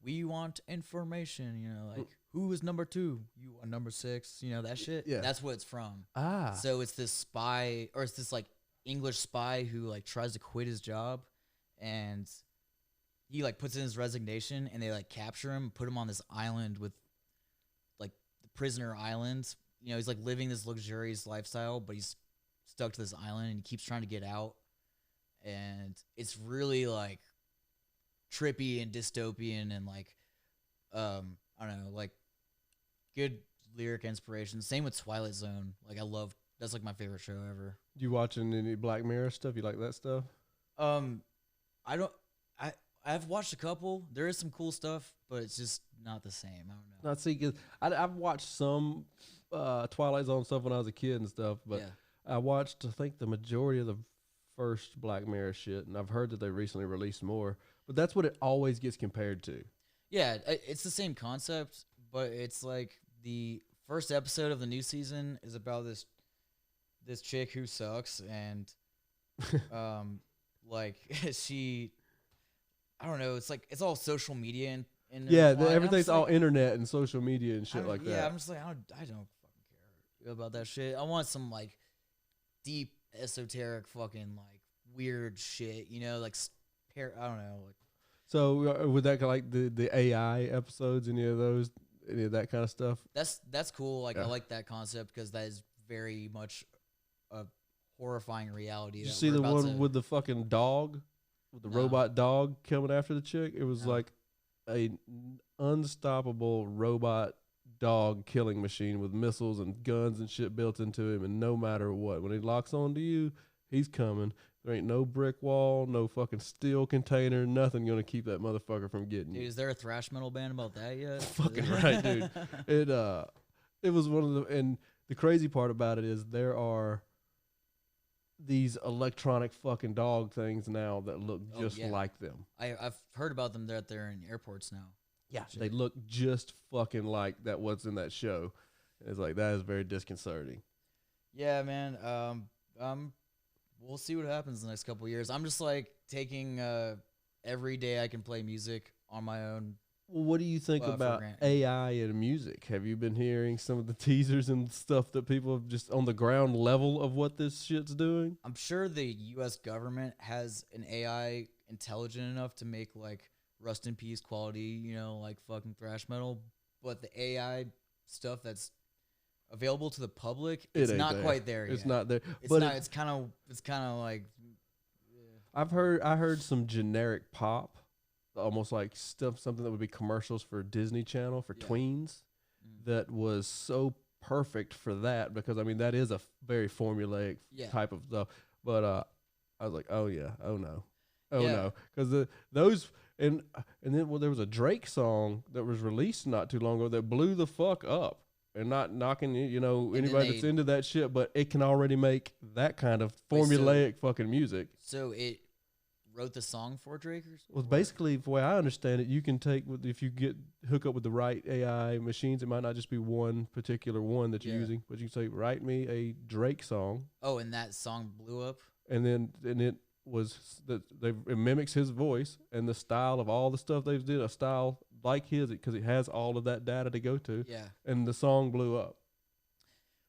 "We want information," you know, like who is number 2? You are number 6. You know that shit. Yeah. That's what it's from. Ah. So it's this spy, or it's this like English spy who like tries to quit his job, and he like puts in his resignation, and they like capture him, put him on this island with like the prisoner island. You know, he's like living this luxurious lifestyle, but he's stuck to this island, and he keeps trying to get out. And it's really like trippy and dystopian, and like I don't know, like good lyric inspiration. Same with Twilight Zone. Like that's like my favorite show ever. You watching any Black Mirror stuff? You like that stuff? I've watched a couple. There is some cool stuff, but it's just not the same. I don't know. Not see, cause I've watched some Twilight Zone stuff when I was a kid and stuff, but I watched I think the majority of the first Black Mirror shit, and I've heard that they recently released more. But that's what it always gets compared to. Yeah, it's the same concept, but it's like the first episode of the new season is about this chick who sucks, and like she, I don't know, it's like it's all social media and everything's all internet and social media and shit like that. Yeah, I'm just like I don't fucking care about that shit. I want some like deep esoteric fucking like weird shit, you know, like I don't know, like. So would that like the AI episodes, any of that kind of stuff? That's cool. Like I like that concept because that is very much a horrifying reality. Did you see the one with the fucking dog, with the robot dog coming after the chick? It was like a unstoppable robot dog killing machine with missiles and guns and shit built into him, and no matter what, when he locks onto you, he's coming. There ain't no brick wall, no fucking steel container, nothing gonna keep that motherfucker from getting you. Dude, is there a thrash metal band about that yet? Fucking right, dude. It was one of the, and the crazy part about it is there are these electronic fucking dog things now that look just like them. I've heard about them that they're in airports now. Yeah, they look just fucking like that. What's in that show? It's like that is very disconcerting. Yeah, man. We'll see what happens in the next couple of years. I'm just like taking every day I can play music on my own. Well, what do you think about AI and music? Have you been hearing some of the teasers and stuff that people have just on the ground level of what this shit's doing? I'm sure the U.S. government has an AI intelligent enough to make like Rust in Peace quality, you know, like fucking thrash metal. But the AI stuff that's available to the public, it's not quite there yet. It's not there. It's kind of like. I heard some generic pop, almost like something that would be commercials for Disney Channel for tweens, that was so perfect for that, because I mean that is a very formulaic type of stuff. But I was like, oh yeah, oh no, no, because those. And then there was a Drake song that was released not too long ago that blew the fuck up. And not knocking, you know, anybody that's into that shit, but it can already make that kind of formulaic fucking music. So it wrote the song for Drake? Well, basically, the way I understand it, you can take, if you hook up with the right AI machines, it might not just be one particular one that you're using, but you can say, write me a Drake song. Oh, and that song blew up? And it was that it mimics his voice and the style of all the stuff they've did, a style like his, because it has all of that data to go to. Yeah. And the song blew up.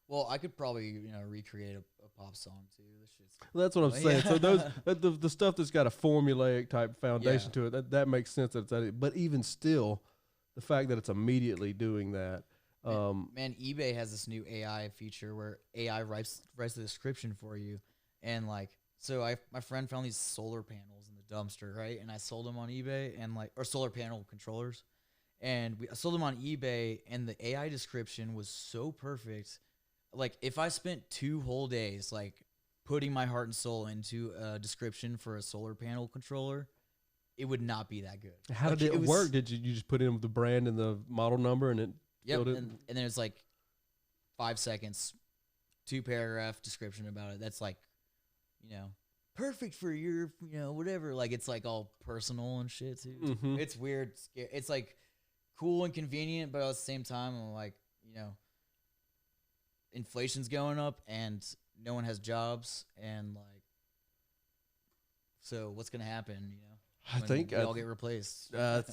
Well, I could probably recreate a pop song too. Well, that's what I'm saying. So those the stuff that's got a formulaic type foundation to it, that makes sense that it's that. But even still, the fact that it's immediately doing that. Man, eBay has this new AI feature where AI writes the description for you, and like. So my friend found these solar panels in the dumpster, right? And I sold them on eBay, or solar panel controllers. And I sold them on eBay, and the AI description was so perfect. Like, if I spent 2 whole days, like, putting my heart and soul into a description for a solar panel controller, it would not be that good. How did it work? Did you just put in the brand and the model number, and it filled it? And then it's like 5 seconds, 2-paragraph description about it. That's like, perfect for your, whatever. Like, it's like all personal and shit too. Mm-hmm. It's weird. It's like cool and convenient, but at the same time, I'm like, inflation's going up and no one has jobs, and like, so what's gonna happen? I think we all get replaced. I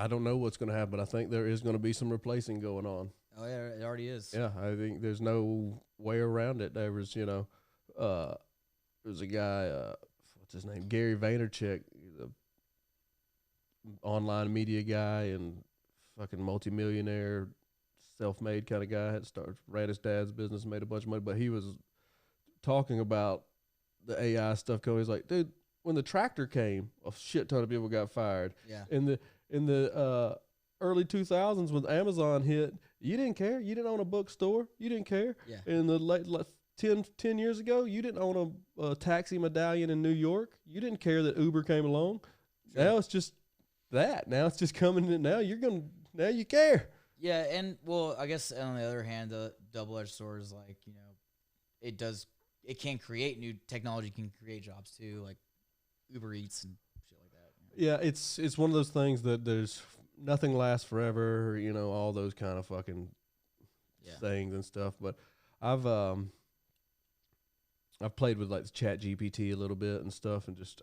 don't know what's going to happen, but I think there is going to be some replacing going on. Oh yeah, it already is. Yeah, I think there's no way around it. There was, there's a guy, what's his name, Gary Vaynerchuk, the online media guy and fucking multimillionaire, self-made kind of guy. Had started, ran his dad's business, made a bunch of money, but he was talking about the AI stuff going. He's like, dude, when the tractor came, a shit ton of people got fired. Yeah. In the early 2000s when Amazon hit, you didn't care. You didn't own a bookstore. You didn't care. Yeah. In the late 10 years ago, you didn't own a taxi medallion in New York. You didn't care that Uber came along. Sure. Now it's just that. Now it's just coming in. Now now you care. Yeah, and well, I guess on the other hand, the double-edged sword is like, it can create new technology, can create jobs too, like Uber Eats and shit like that. Yeah, it's one of those things that there's nothing lasts forever, all those kind of fucking things and stuff. But I've played with like the Chat GPT a little bit and stuff, and just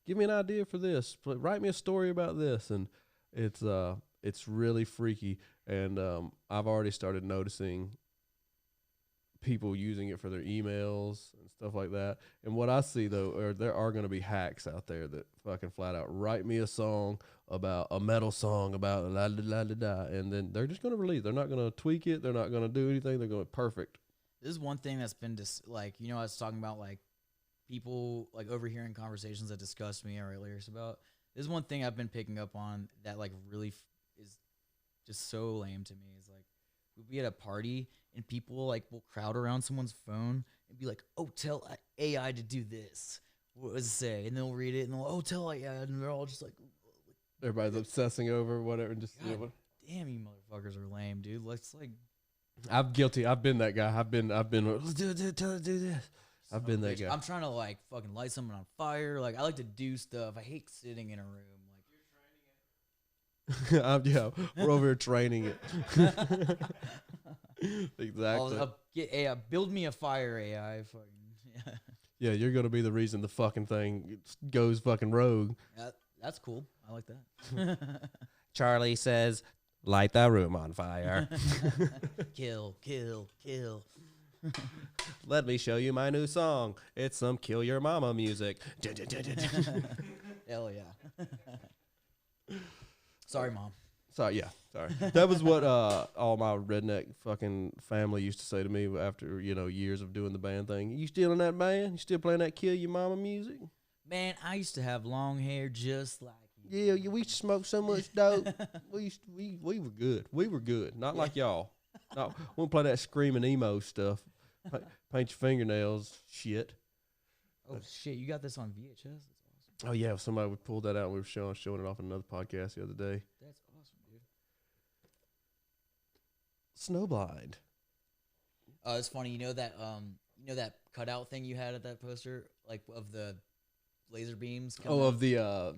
give me an idea for this. Write me a story about this, and it's really freaky. And I've already started noticing people using it for their emails and stuff like that. And what I see though, there are going to be hacks out there that fucking flat out write me a song about a metal song about la da la da da, and then they're just going to release. They're not going to tweak it. They're not going to do anything. They're going to perfect. This is one thing that's been I was talking about like people like overhearing conversations that disgust me or write lyrics about. This is one thing I've been picking up on that like really is just so lame to me. Is like we'll be at a party and people like will crowd around someone's phone and be like, "Oh, tell AI to do this." What does it say? And they'll read it and they'll, "Oh, tell AI," and they're all just like, everybody's obsessing over whatever and just. God, damn, you motherfuckers are lame, dude. Let's like. I'm guilty. I've been that guy. I've been. Let's do it. Tell it to do this. I've been that guy. I'm trying to like fucking light someone on fire. Like I like to do stuff. I hate sitting in a room. Yeah, we're over here training it. Exactly. Get AI. Build me a fire AI. Fucking. Yeah, you're gonna be the reason the fucking thing goes fucking rogue. That's cool. I like that. Charlie says, "Light that room on fire." Kill. Let me show you my new song. It's some kill your mama music. Hell yeah. Sorry, Mom. Sorry. That was what all my redneck fucking family used to say to me after, years of doing the band thing. You still in that band? You still playing that kill your mama music? Man, I used to have long hair just like you. Yeah, we smoked so much dope. we were good. We were good. Not like y'all. No, we don't play that screaming emo stuff. Paint your fingernails. Shit. Oh, shit. You got this on VHS? That's awesome. Oh, yeah. Somebody pulled that out and we were showing it off in another podcast the other day. That's awesome, dude. Snowblind. It's funny. You know that cutout thing you had at that poster? Like, of the laser beams? Of the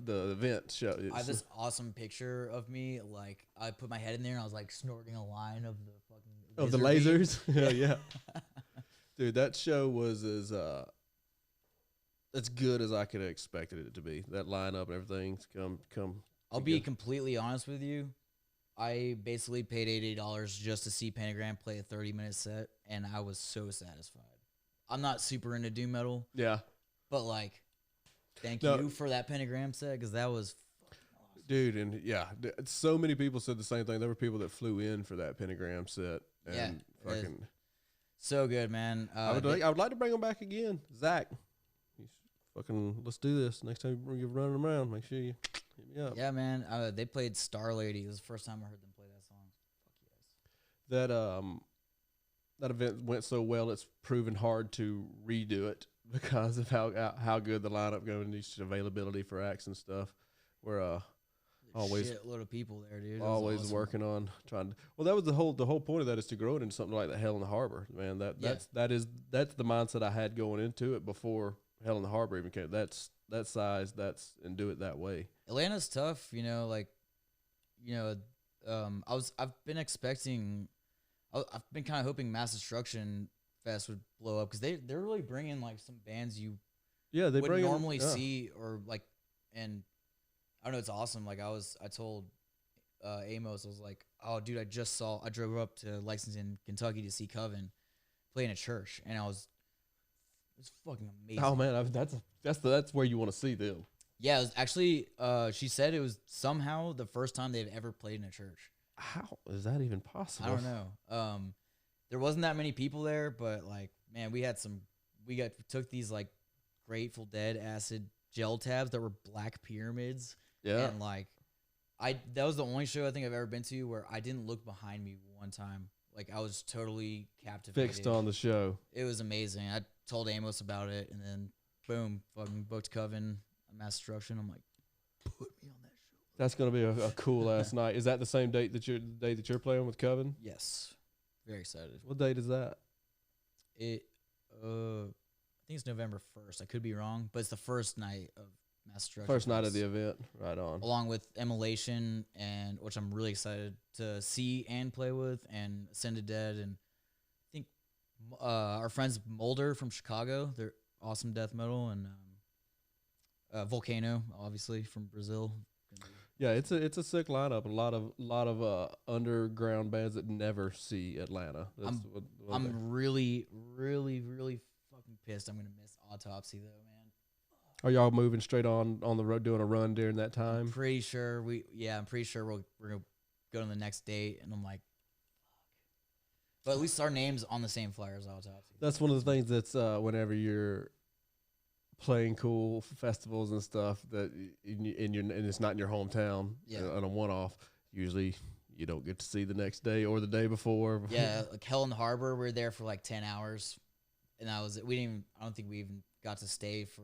event show. I have this awesome picture of me. Like, I put my head in there and I was, like, snorting a line of the fucking of the lasers? Yeah. Dude, that show was as good as I could have expected it to be. That lineup and everything's come. I'll be completely honest with you. I basically paid $80 just to see Pentagram play a 30-minute set, and I was so satisfied. I'm not super into doom metal. Yeah. But, like, thank you for that Pentagram set, because that was fucking awesome. Dude, and yeah, so many people said the same thing. There were people that flew in for that Pentagram set. And fucking so good, man. I would like to bring him back again. Zach, let's do this. Next time you're running around, make sure you hit me up. Yeah, man. They played Star Lady. It was the first time I heard them play that song. Fuck yes. That event went so well, it's proven hard to redo it because of how good the lineup goes and just availability for acts and stuff. We're always shitload of people there, dude. Always awesome. Working on trying to. Well, that was the whole point of that is to grow it into something like the Hell in the Harbor, man. That's the mindset I had going into it before Hell in the Harbor even came. That's that size. And do it that way. Atlanta's tough, I've been kind of hoping Mass Destruction Fest would blow up because they're really bringing like some bands you wouldn't normally see or like and I don't know, it's awesome. Like I told Amos, I was like, oh, dude, I drove up to Lexington, Kentucky to see Coven play in a church, and it's fucking amazing. Oh man, that's where you want to see them. Yeah, it was actually, she said it was somehow the first time they've ever played in a church. How is that even possible? I don't know. There wasn't that many people there, but like, man, we took these like Grateful Dead acid gel tabs that were black pyramids. Yeah. And like, that was the only show I think I've ever been to where I didn't look behind me one time. Like, I was totally captivated. Fixed on the show. It was amazing. I told Amos about it, and then boom, fucking booked Coven, Mass Destruction. I'm like, put me on that show. That's gonna be a cool ass night. Is that the same date that you're playing with Coven? Yes, very excited. What date is that? I think it's November 1st. I could be wrong, but it's the first night of Mass Destruction. First night of the event, right on. Along with Immolation, and which I'm really excited to see and play with, and Ascended Dead, and I think our friends Molder from Chicago, they're awesome death metal, and Volcano, obviously from Brazil. Yeah, it's a sick lineup. A lot of underground bands that never see Atlanta. I'm really, really, really fucking pissed. I'm gonna miss Autopsy though, man. Are y'all moving straight on the road, doing a run during that time? I'm pretty sure we're gonna go to the next date, and I'm like, fuck. But at least our names on the same flyer as Autopsy. That's one of the things that's whenever you're playing cool festivals and stuff that and it's not in your hometown. Yeah. On a one-off, usually you don't get to see the next day or the day before. Yeah, like Hell in the Harbor, we were there for like 10 hours, and I don't think we even got to stay for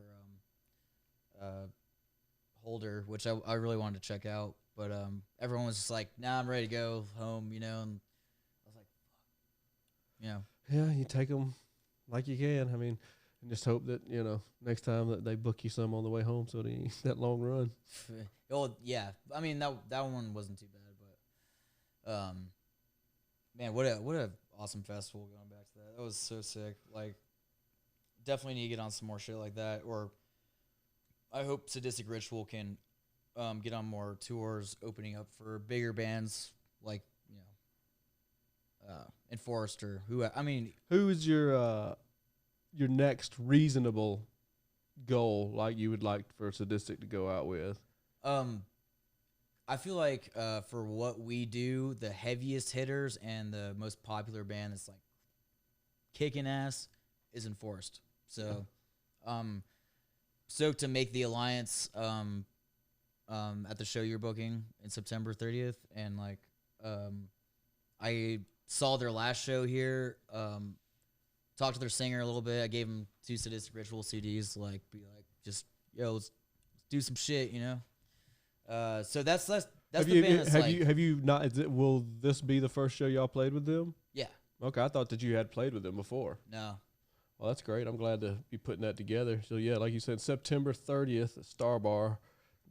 Holder, which I really wanted to check out, but everyone was just like, nah, I'm ready to go home, and I was like, fuck. Yeah, you take them like you can. I mean, and just hope that next time that they book you some on the way home, so it ain't that long run. Oh yeah, I mean that one wasn't too bad, but man, what a awesome festival. Going back to that was so sick. Like, definitely need to get on some more shit like that, or I hope Sadistic Ritual can get on more tours, opening up for bigger bands like Enforced, or who is your next reasonable goal, like you would like for Sadistic to go out with? I feel like for what we do, the heaviest hitters and the most popular band that's like kicking ass is Enforced. So, stoked to make the alliance at the show you're booking in September 30th, and like I saw their last show here. Talked to their singer a little bit. I gave him 2 Sadistic Ritual CDs to like be like, just let's do some shit, So that's the band. Have you not? Will this be the first show y'all played with them? Yeah. Okay, I thought that you had played with them before. No. Well, that's great. I'm glad to be putting that together. So, yeah, like you said, September 30th at Star Bar,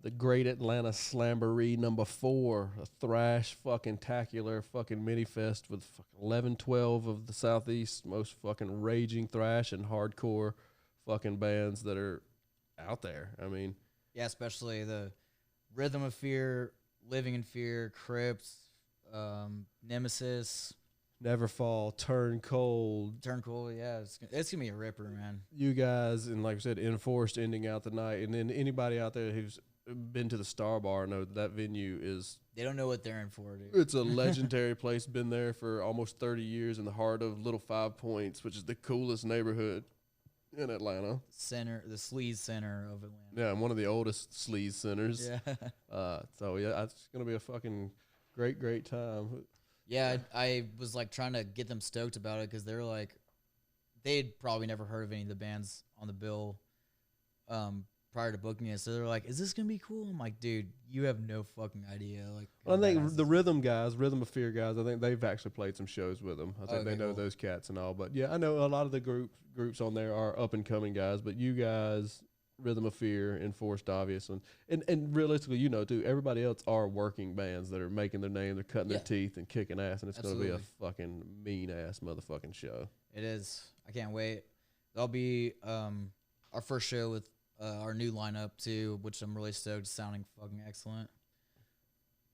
the Great Atlanta Slamboree #4, a thrash fucking tacular fucking mini fest with 11, 12 of the Southeast's most fucking raging thrash and hardcore fucking bands that are out there. I mean, yeah, especially the Rhythm of Fear, Living in Fear, Crypt, Nemesis. Neverfall, Turn Cold. Yeah, it's gonna be a ripper, man. You guys, and like I said, Enforced ending out the night, and then anybody out there who's been to the Star Bar know that venue is. They don't know what they're in for, dude. It's a legendary place. Been there for almost 30 years in the heart of Little 5 Points, which is the coolest neighborhood in Atlanta. The sleaze center of Atlanta. Yeah, and one of the oldest sleaze centers. Yeah. So yeah, it's gonna be a fucking great time. Yeah, I was like trying to get them stoked about it because they're like, they'd probably never heard of any of the bands on the bill prior to booking it. So they're like, "Is this gonna be cool?" I'm like, "Dude, you have no fucking idea." Like, I think the Rhythm of Fear guys, I think they've actually played some shows with them. I think they know those cats and all. But yeah, I know a lot of the groups on there are up and coming guys. But you guys, Rhythm of Fear, Enforced, obvious, and realistically, too, everybody else are working bands that are making their name, they're cutting their teeth and kicking ass, and it's going to be a fucking mean ass motherfucking show. It is. I can't wait. That'll be our first show with our new lineup too, which I'm really stoked. Sounding fucking excellent.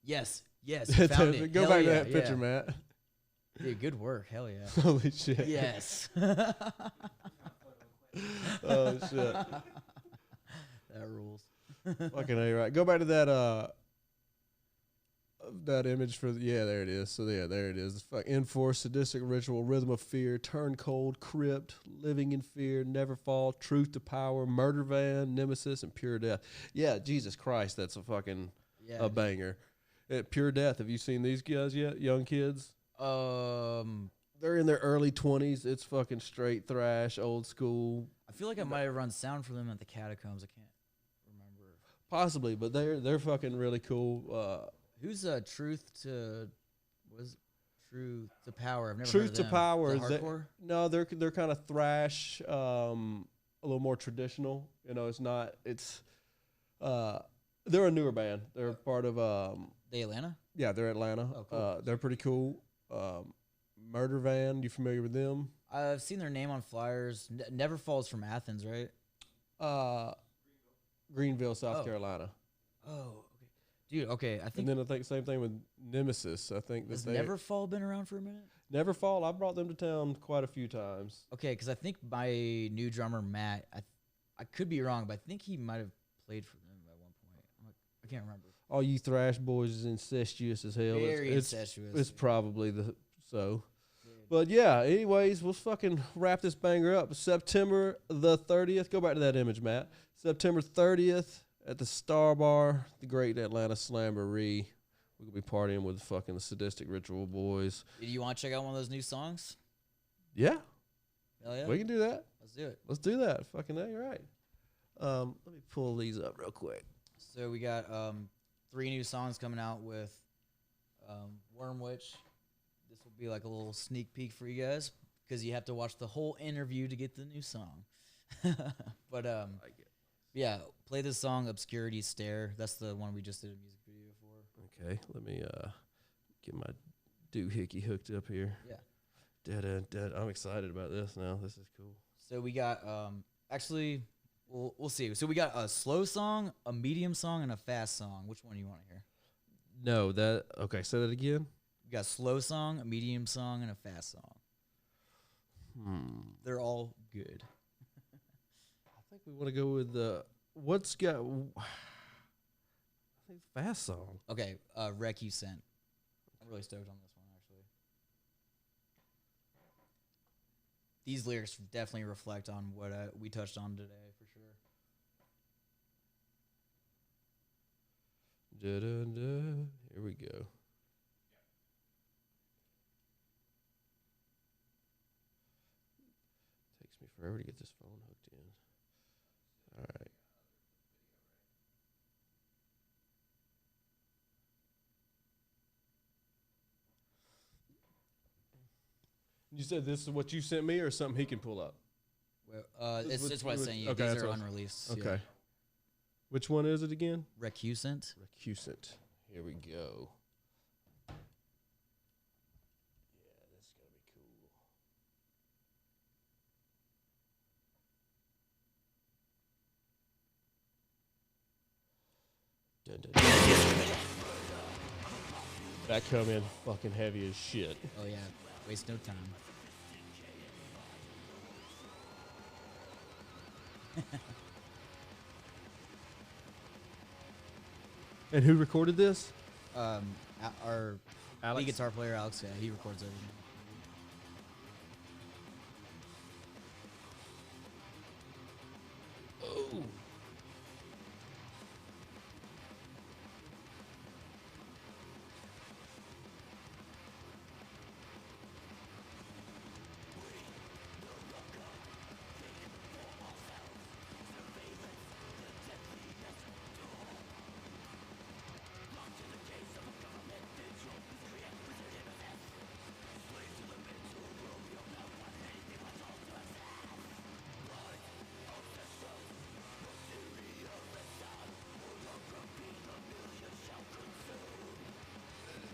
Yes, you found it. Go Hell back to yeah, that picture, yeah. Matt. Dude, good work. Hell yeah. Holy shit. Yes. Oh shit. That rules. Fucking A, right. Go back to that image for there it is. So yeah, there it is. Enforce, sadistic ritual, rhythm of fear, turn cold, crypt, living in fear, never fall, truth to power, murder van, nemesis, and pure death. Yeah, Jesus Christ, that's a fucking a banger. Pure death. Have you seen these guys yet? Young kids. They're in their early 20s. It's fucking straight thrash, old school. I feel like I might have run sound for them at the Catacombs. I can't remember. Possibly, but they're fucking really cool. Who's Truth to Power? I've never Truth heard of to them. Power Is is that hardcore? no, they're kind of thrash, a little more traditional. You know, it's not. It's they're a newer band. They're part of They Atlanta? Yeah, they're Atlanta. Oh, cool. They're pretty cool. Murder Van, you familiar with them? I've seen their name on flyers. Never Falls from Athens, right? Greenville, South Carolina. Oh, okay. Dude, okay. I think And then I think same thing with Nemesis. I think has that Never Fall been around for a minute? Never Fall. I brought them to town quite a few times. Okay, because I think my new drummer Matt, I could be wrong, but I think he might have played for them at one point. I can't remember. All you thrash boys is incestuous as hell. Very incestuous. It's probably so. But yeah, anyways, we'll fucking wrap this banger up. September the 30th. Go back to that image, Matt. September 30th at the Star Bar, the Great Atlanta Slamboree. We're going to be partying with fucking the Sadistic Ritual boys. Do you want to check out one of those new songs? Yeah. Hell yeah. We can do that. Let's do it. Let's do that. Fucking A, you're right. Let me pull these up real quick. So we got 3 new songs coming out with Worm Witch. This will be like a little sneak peek for you guys because you have to watch the whole interview to get the new song. But yeah, play this song Obscurity Stare. That's the one we just did a music video for. Okay, let me get my doohickey hooked up here. Yeah. Dead. I'm excited about this now. This is cool. So we got actually we'll see. So we got a slow song, a medium song, and a fast song. Which one do you want to hear? No, okay, say that again. We got a slow song, a medium song, and a fast song. They're all good. I think we want to go with what's got. I think fast song. Okay, Wreck You Sent. I'm really stoked on this one, actually. These lyrics definitely reflect on what we touched on today, for sure. Here we go. Takes me forever to get this phone hooked in. All right. You said this is what you sent me, or something he can pull up? Well, it's what I sent you. Okay, These are unreleased. Okay. Yeah. Which one is it again? Recusant. Recusant. Here we go. Yeah, this is gonna be cool. That come in fucking heavy as shit. Oh yeah, waste no time. And who recorded this? Our Alex? lead guitar player Alex. Yeah, he records everything. Oh.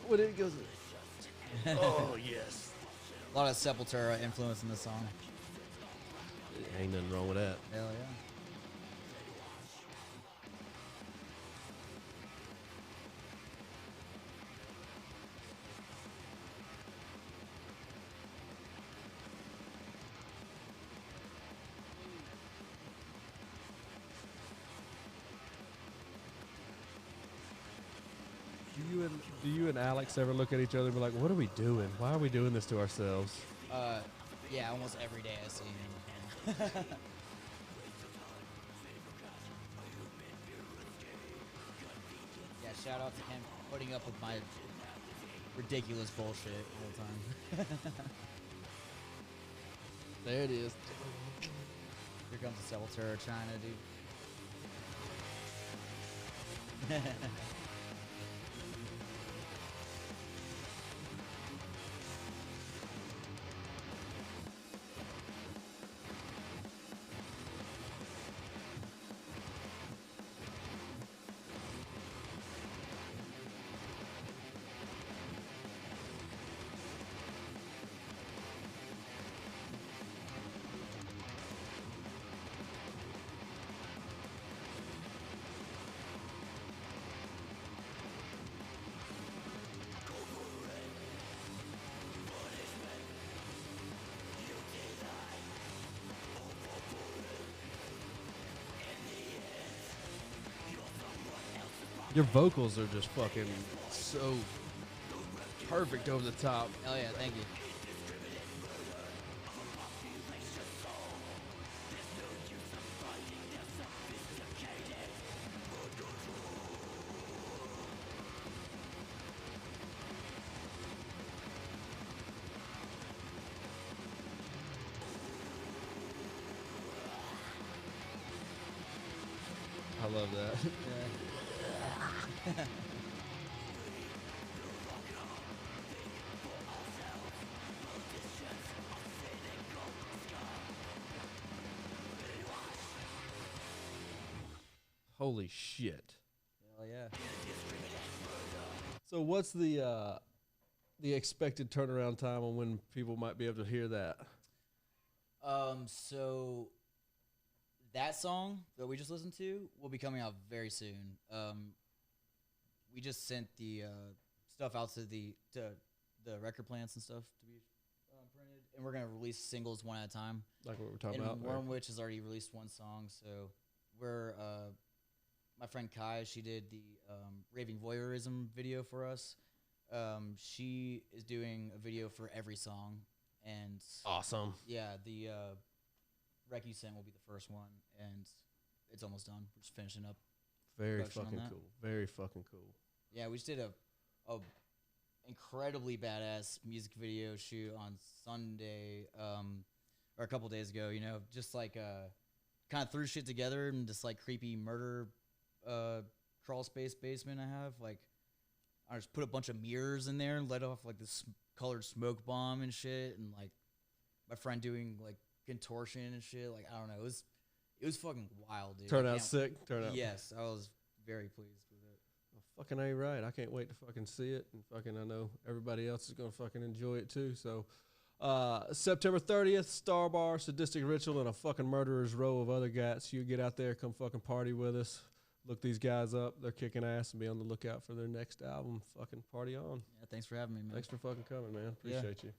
What it goes. Oh yes. A lot of Sepultura influence in this song. Ain't nothing wrong with that. Hell do you and Alex ever look at each other and be like, what are we doing? Why are we doing this to ourselves? Yeah, almost every day I see him. Yeah, shout out to him putting up with my ridiculous bullshit all the time. There it is. Here comes the Sepultura China, dude. Your vocals are just fucking so perfect over the top. Hell yeah, thank you. I love that. Holy shit. Hell yeah. So what's the expected turnaround time on when people might be able to hear that? So that song that we just listened to will be coming out very soon. We just sent the stuff out to the record plants and stuff to be printed, and we're gonna release singles one at a time. Like what we're talking And about? Warm Witch has already released one song, so we're my friend Kai, she did the Raving Voyeurism video for us. She is doing a video for every song, and Awesome. yeah, the rec you sent will be the first one, and it's almost done. We're just finishing up. Very Production on fucking that. cool. Very fucking cool. Yeah, we just did a incredibly badass music video shoot on Sunday, or a couple days ago. You know, just like kind of threw shit together in this like creepy murder crawl space basement I have. Like, I just put a bunch of mirrors in there and let off like this colored smoke bomb and shit, and like my friend doing like contortion and shit. Like, I don't know, it was fucking wild, dude. Turn out sick. Turn out. Yes, I was very pleased with it. Fucking A right. I can't wait to fucking see it. And fucking I know everybody else is going to fucking enjoy it too. So September 30th, Star Bar, Sadistic Ritual, and a fucking murderer's row of other guys. You get out there, come fucking party with us. Look these guys up. They're kicking ass, and be on the lookout for their next album. Fucking party on. Yeah, thanks for having me, man. Thanks for fucking coming, man. Appreciate you.